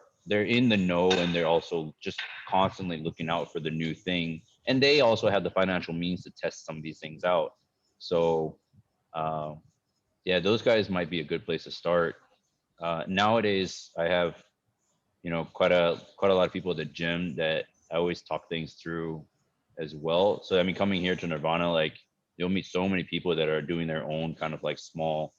in the know, and they're also just constantly looking out for the new thing, and they also have the financial means to test some of these things out. So uh, yeah, those guys might be a good place to start. Nowadays I have quite a lot of people at the gym that I always talk things through as well. So I mean, coming here to Nirvana, like you'll meet so many people that are doing their own kind of like small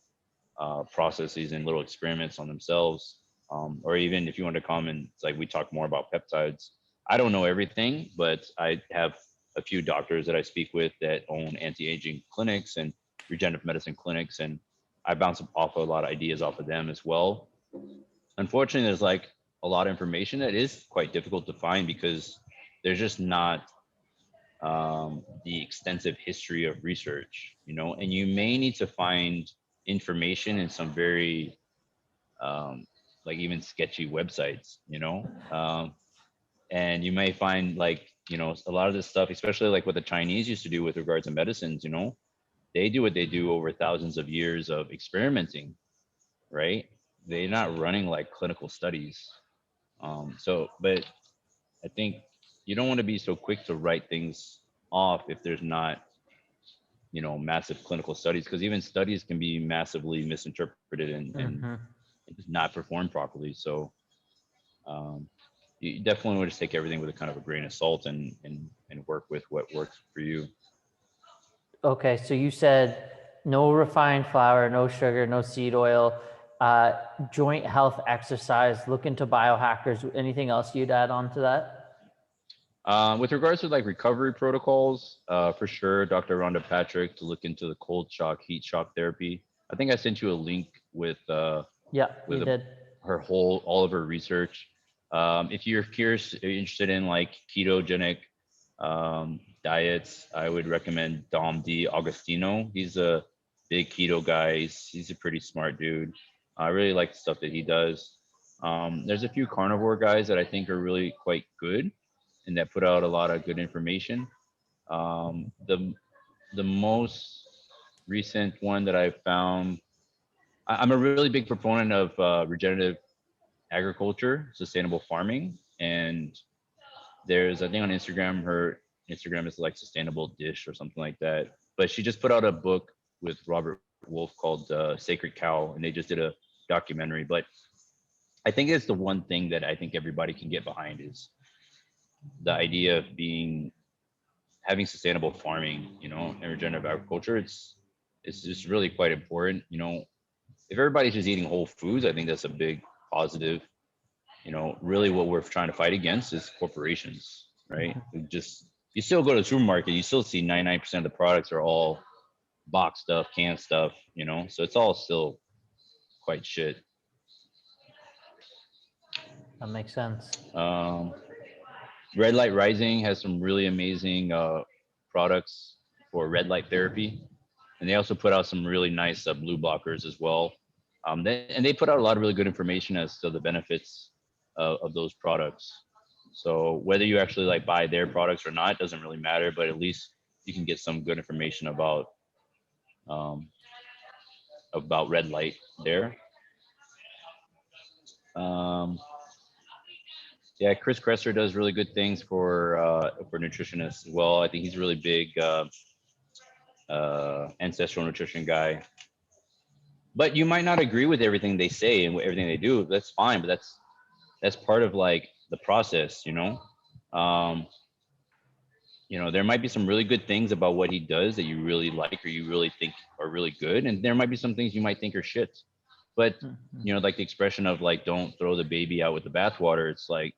processes and little experiments on themselves. Or even if you want to come and it's like we talk more about peptides. I don't know everything, but I have a few doctors that I speak with that own anti-aging clinics and regenerative medicine clinics, and I bounce off a lot of ideas off of them as well. Unfortunately, there's like a lot of information that is quite difficult to find because there's just not the extensive history of research, and you may need to find information in some very um, like even sketchy websites, and you may find like, a lot of this stuff, especially like what the Chinese used to do with regards to medicines, they do what they do over thousands of years of experimenting, right? They're not running like clinical studies. But I think you don't want to be so quick to write things off if there's not, massive clinical studies, because even studies can be massively misinterpreted and Mm-hmm. just not performed properly. So um, you definitely want to take everything with a kind of a grain of salt and work with what works for you. Okay, so you said no refined flour, no sugar, no seed oil, uh, joint health exercise, look into biohackers. Anything else you'd add on to that? With regards to like recovery protocols, for sure, Dr. Rhonda Patrick to look into the cold shock, heat shock therapy. I think I sent you a link with Yeah, with you a, did. all of her research. If you're curious, interested in like ketogenic diets, I would recommend Dom D. Augustino. He's a big keto guy. He's a pretty smart dude. I really like the stuff that he does. There's a few carnivore guys that I think are really quite good and that put out a lot of good information. The most recent one that I found, I'm a really big proponent of regenerative agriculture, sustainable farming, and there's I think on Instagram, her Instagram is like sustainable dish or something like that. But she just put out a book with Robert Wolf called Sacred Cow, and they just did a documentary. But I think it's the one thing that I think everybody can get behind is the idea of having sustainable farming, and regenerative agriculture. It's just really quite important. If everybody's just eating whole foods, I think that's a big positive. Really what we're trying to fight against is corporations, right? Mhm. You still go to the supermarket, you still see 99% of the products are all box stuff, canned stuff, so it's all still quite shit. That makes sense. Um, Red Light Rising has some really amazing products for red light therapy, and they also put out some really nice blue blockers as well. And they put out a lot of really good information as to the benefits of those products. So whether you actually like buy their products or not doesn't really matter, but at least you can get some good information um, about red light there. Um, yeah, Chris Kresser does really good things for nutritionists as well. I think he's a really big ancestral nutrition guy. But you might not agree with everything they say and everything they do. That's fine, but that's part of like the process, you know. Um, there might be some really good things about what he does that you really like or you really think are really good, and there might be some things you might think are shit. But Mhm. like the expression of like, don't throw the baby out with the bathwater. It's like,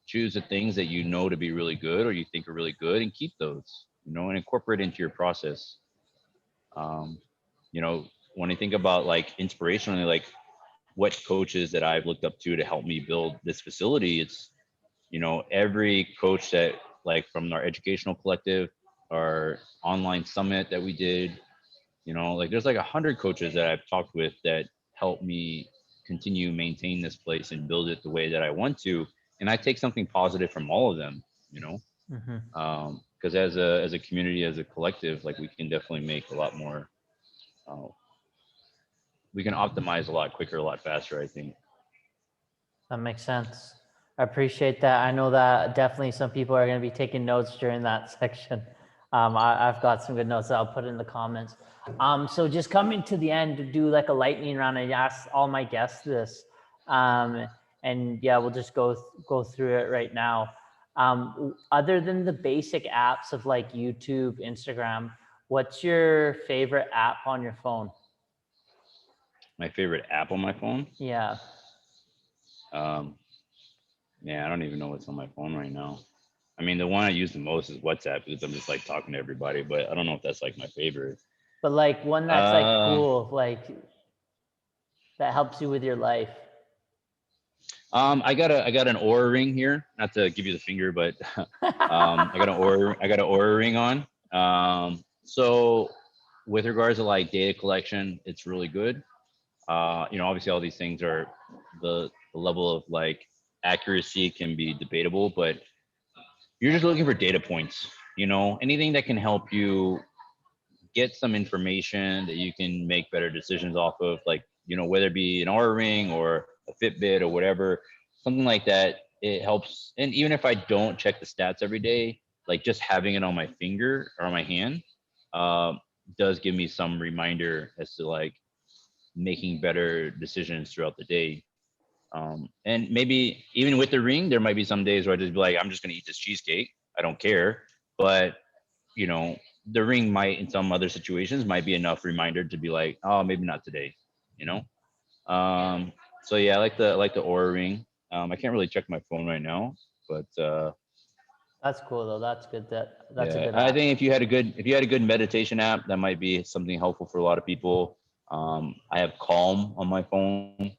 choose the things that you know to be really good or you think are really good and keep those, and incorporate into your process. Um, when I think about like inspirationally, like what coaches that I've looked up to help me build this facility, it's, every coach that, like, from our educational collective, our online summit that we did, like there's like 100 coaches that I've talked with that help me continue maintain this place and build it the way that I want to. And I take something positive from all of them, you know, Mhm. because as a community, as a collective, like we can definitely make a lot more. Uh, we can optimize a lot quicker, a lot faster, I think. That makes sense. I appreciate that. I know that definitely some people are going to be taking notes during that section. I've got some good notes that I'll put in the comments. So just coming to the end to do like a lightning round, I asked all my guests this, and yeah, we'll just go through it right now. Other than the basic apps of like YouTube, Instagram, what's your favorite app on your phone? My favorite app on my phone. Yeah. Um, yeah, I don't even know what's on my phone right now. I mean, the one I use the most is WhatsApp because I'm just like talking to everybody, but I don't know if that's like my favorite. But like one that's like Uh, cool, like that helps you with your life. I got an Aura ring here. Not to give you the finger, but I got an Aura ring on. So with regards to like data collection, it's really good. Obviously all these things are the level of like accuracy can be debatable, but you're just looking for data points. Anything that can help you get some information that you can make better decisions off of, like, whether it be an Aura ring or a Fitbit or whatever, something like that. It helps. And even if I don't check the stats every day, like just having it on my finger or on my hand, um, does give me some reminder as to like making better decisions throughout the day. And maybe even with the ring, there might be some days where I just be like, I'm just going to eat this cheesecake. I don't care. But you know, the ring might, in some other situations, might be enough reminder to be like, oh, maybe not today, you know? So yeah, I like the Aura ring. I can't really check my phone right now, but That's cool though. That's good. That's a yeah, good I app. think if you had a good meditation app, that might be something helpful for a lot of people. I have Calm on my phone.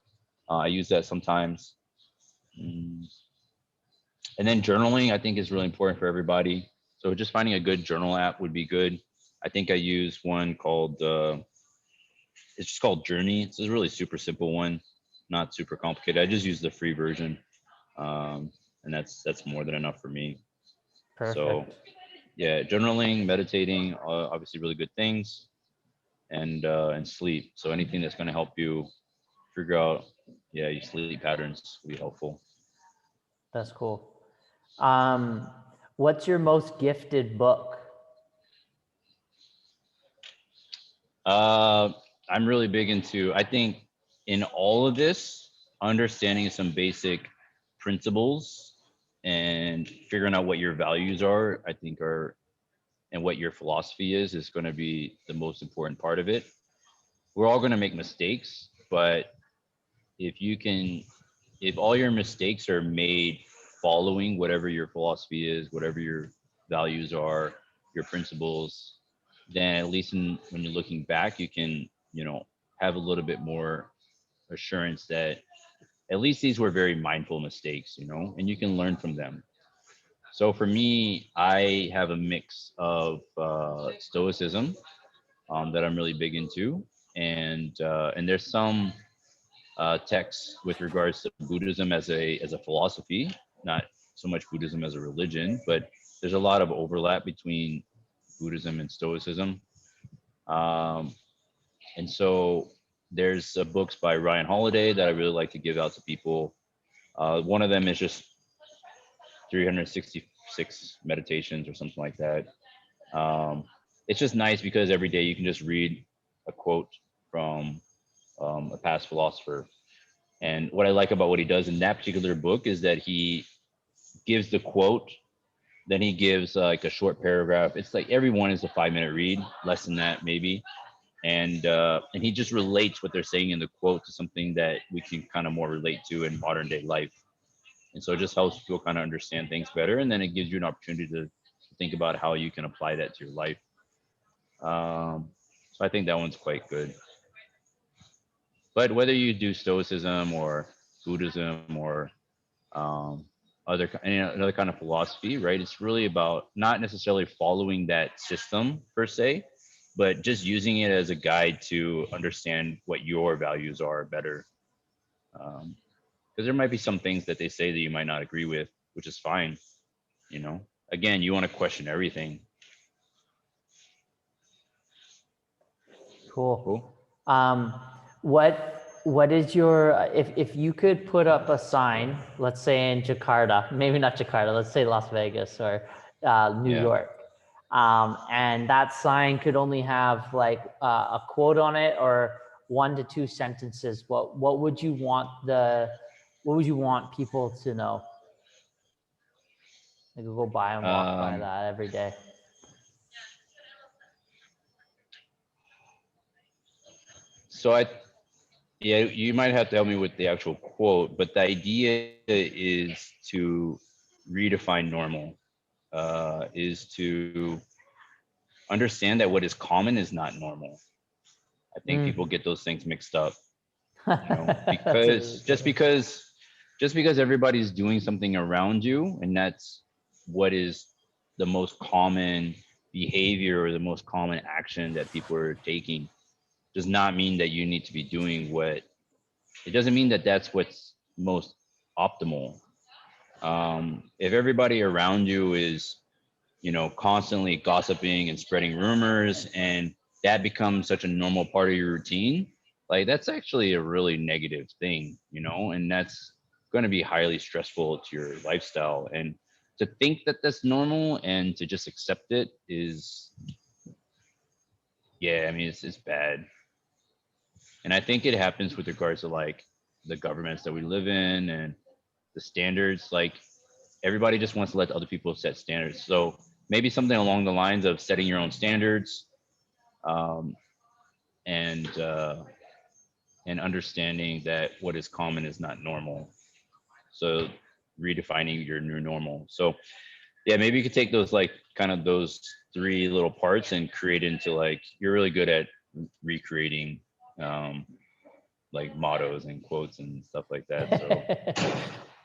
I use that sometimes. Mm. And then journaling, I think, is really important for everybody. So just finding a good journal app would be good. I think I use one called it's just called Journey. It's a really super simple one, not super complicated. I just use the free version, and that's more than enough for me. So Perfect. yeah, journaling, meditating, obviously really good things, and sleep. So anything that's going to help you figure out, yeah, your sleep patterns will be helpful. That's cool. Um, what's your most gifted book? Uh, I'm really big into, I think, in all of this, understanding some basic principles and figuring out what your values are, I think and what your philosophy is going to be the most important part of it. We're all going to make mistakes, but if you can, if all your mistakes are made following whatever your philosophy is, whatever your values are, your principles, then at least when you're looking back, you can, have a little bit more assurance that at least these were very mindful mistakes, and you can learn from them. So for me, I have a mix of stoicism that I'm really big into, and there's some texts with regards to Buddhism as a philosophy, not so much Buddhism as a religion, but there's a lot of overlap between Buddhism and Stoicism. Um, and so there's books by Ryan Holiday that I really like to give out to people. One of them is just 366 meditations or something like that. It's just nice because every day you can just read a quote from a past philosopher. And what I like about what he does in that particular book is that he gives the quote, then he gives like a short paragraph. It's like every one is a 5-minute read, less than that maybe. And he just relates what they're saying in the quote to something that we can kind of more relate to in modern day life. And so it just helps people kind of understand things better. And then it gives you an opportunity to think about how you can apply that to your life. So I think that one's quite good. But whether you do Stoicism or Buddhism or another kind of philosophy, right? It's really about not necessarily following that system per se, but just using it as a guide to understand what your values are better. Because there might be some things that they say that you might not agree with, which is fine. You know, again, you want to question everything. Cool. Cool. What is your, if you could put up a sign, let's say in Jakarta, maybe not Jakarta, let's say Las Vegas or New Yeah. York, and that sign could only have like a quote on it or 1 to 2 sentences, what would you want people to know? They could go by and walk by that every day. So yeah, you might have to help me with the actual quote, but the idea is to redefine normal, is to understand that what is common is not normal. I think people get those things mixed up, you know, because just because everybody's doing something around you, and that's what is the most common behavior or the most common action that people are taking, does not mean that you need to be doing what. It doesn't mean that that's what's most optimal. If everybody around you is, you know, constantly gossiping and spreading rumors, and that becomes such a normal part of your routine, like that's actually a really negative thing, you know, and that's going to be highly stressful to your lifestyle. And to think that that's normal and to just accept it is, yeah, I mean, it's bad. And I think it happens with regards to like the governments that we live in and the standards. Like everybody just wants to let other people set standards. So maybe something along the lines of setting your own standards, um, and and understanding that what is common is not normal. So redefining your new normal. So yeah, maybe you could take those like kind of those 3 little parts and create into like, you're really good at recreating um, like mottos and quotes and stuff like that. So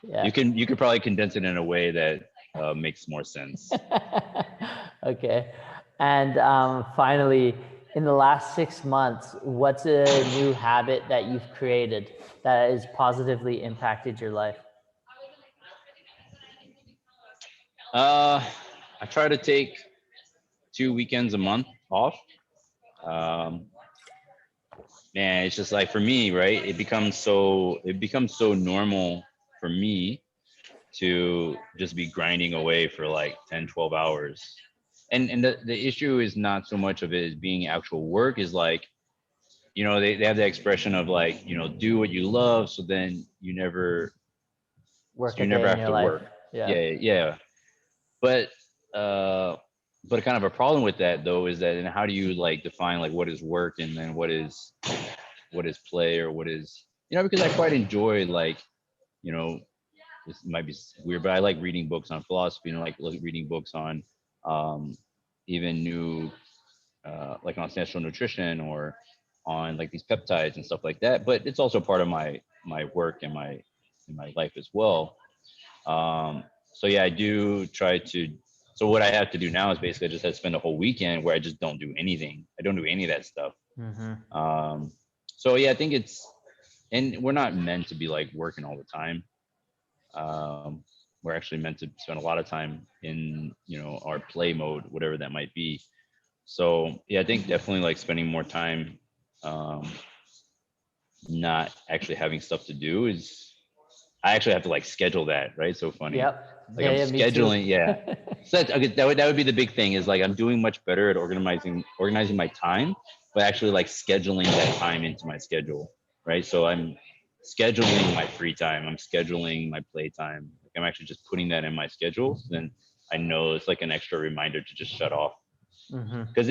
Yeah. you could probably condense it in a way that makes more sense. Okay. And finally, in the last 6 months, what's a new habit that you've created that has positively impacted your life? I try to take 2 weekends a month off. Um, Man, it's just like for me, right? It becomes so normal for me to just be grinding away for like 10, 12 hours. And the issue is not so much of it as being actual work, is like, you know, they have the expression of like, you know, do what you love, so then Work you a never day in have your to life. work. Yeah. Yeah. But uh but kind of a problem with that though is that, and how do you like define like what is work and then what is play, or what is, you know, because I quite enjoy like, you know, this might be weird, but I like reading books on philosophy, and like reading books on um, even new like on essential nutrition or on like these peptides and stuff like that. But it's also part of my work and my life as well. Um, so yeah, I do try to. So what I have to do now is basically I just have to spend a whole weekend where I just don't do anything. I don't do any of that stuff. Mm-hmm. So yeah, I think it's, and we're not meant to be like working all the time. We're actually meant to spend a lot of time in, you know, our play mode, whatever that might be. So yeah, I think definitely like spending more time, not actually having stuff to do is, I actually have to like schedule that, right? So funny. Yep. Like I'm Yeah, me too. scheduling, yeah. So okay, that would be the big thing, is like I'm doing much better at organizing my time, but actually like scheduling that time into my schedule, right? So I'm scheduling my free time, I'm scheduling my play time. Like I'm actually just putting that in my schedule. So then I know it's like an extra reminder to just shut off. Hmm. Because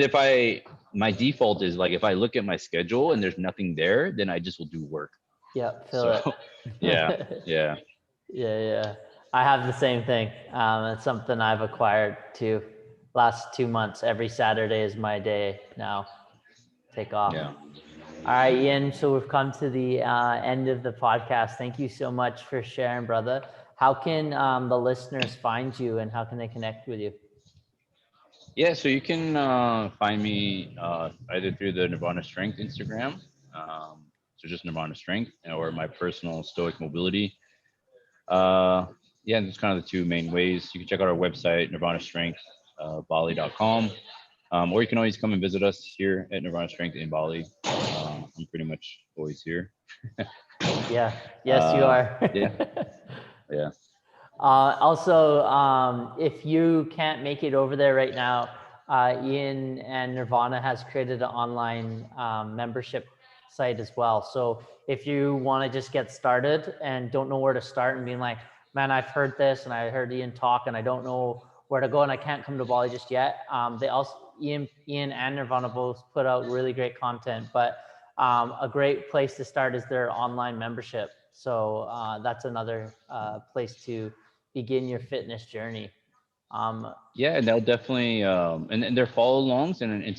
my default is like if I look at my schedule and there's nothing there, then I just will do work. Yep, feel So yeah, it. yeah. Yeah. I have the same thing. It's something I've acquired too. Last 2 months, every Saturday is my day now. Take off. Yeah. All right, Ian. So we've come to the end of the podcast. Thank you so much for sharing, brother. How can the listeners find you, and how can they connect with you? Yeah, so you can find me either through the Nirvana Strength Instagram, so just Nirvana Strength, or my personal Stoic Mobility. Uh, yeah, that's kind of the two main ways. You can check out our website, Nirvana Strength, Bali.com, or you can always come and visit us here at Nirvana Strength in Bali. I'm pretty much always here. Yeah. Yes, you are. Yeah, yeah. Also, if you can't make it over there right now, Ian and Nirvana has created an online membership site as well. So if you want to just get started and don't know where to start and being like, man, I've heard this and I heard Ian talk and I don't know where to go and I can't come to Bali just yet. They also, Ian and Nirvana both put out really great content, but a great place to start is their online membership. So that's another place to begin your fitness journey. Yeah, and they'll definitely and they're follow alongs, and in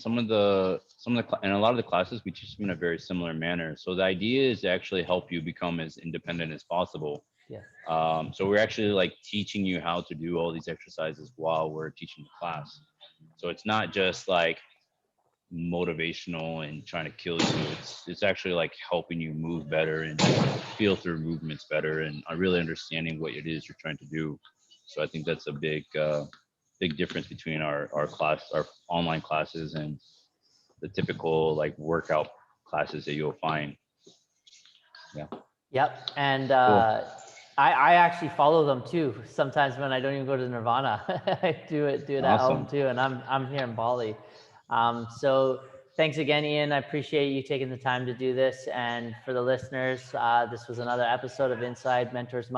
and a lot of the classes we teach them in a very similar manner. So the idea is to actually help you become as independent as possible. Yeah. So we're actually like teaching you how to do all these exercises while we're teaching the class. So it's not just like motivational and trying to kill you. It's actually like helping you move better and feel through movements better, and really understanding what it is you're trying to do. So I think that's a big difference between our online classes and the typical like workout classes that you'll find. Yeah. Yep. And Cool. I actually follow them too. Sometimes when I don't even go to Nirvana, I do it at home Awesome. too. And I'm here in Bali. So thanks again, Ian. I appreciate you taking the time to do this. And for the listeners, this was another episode of Inside Mentors Mind.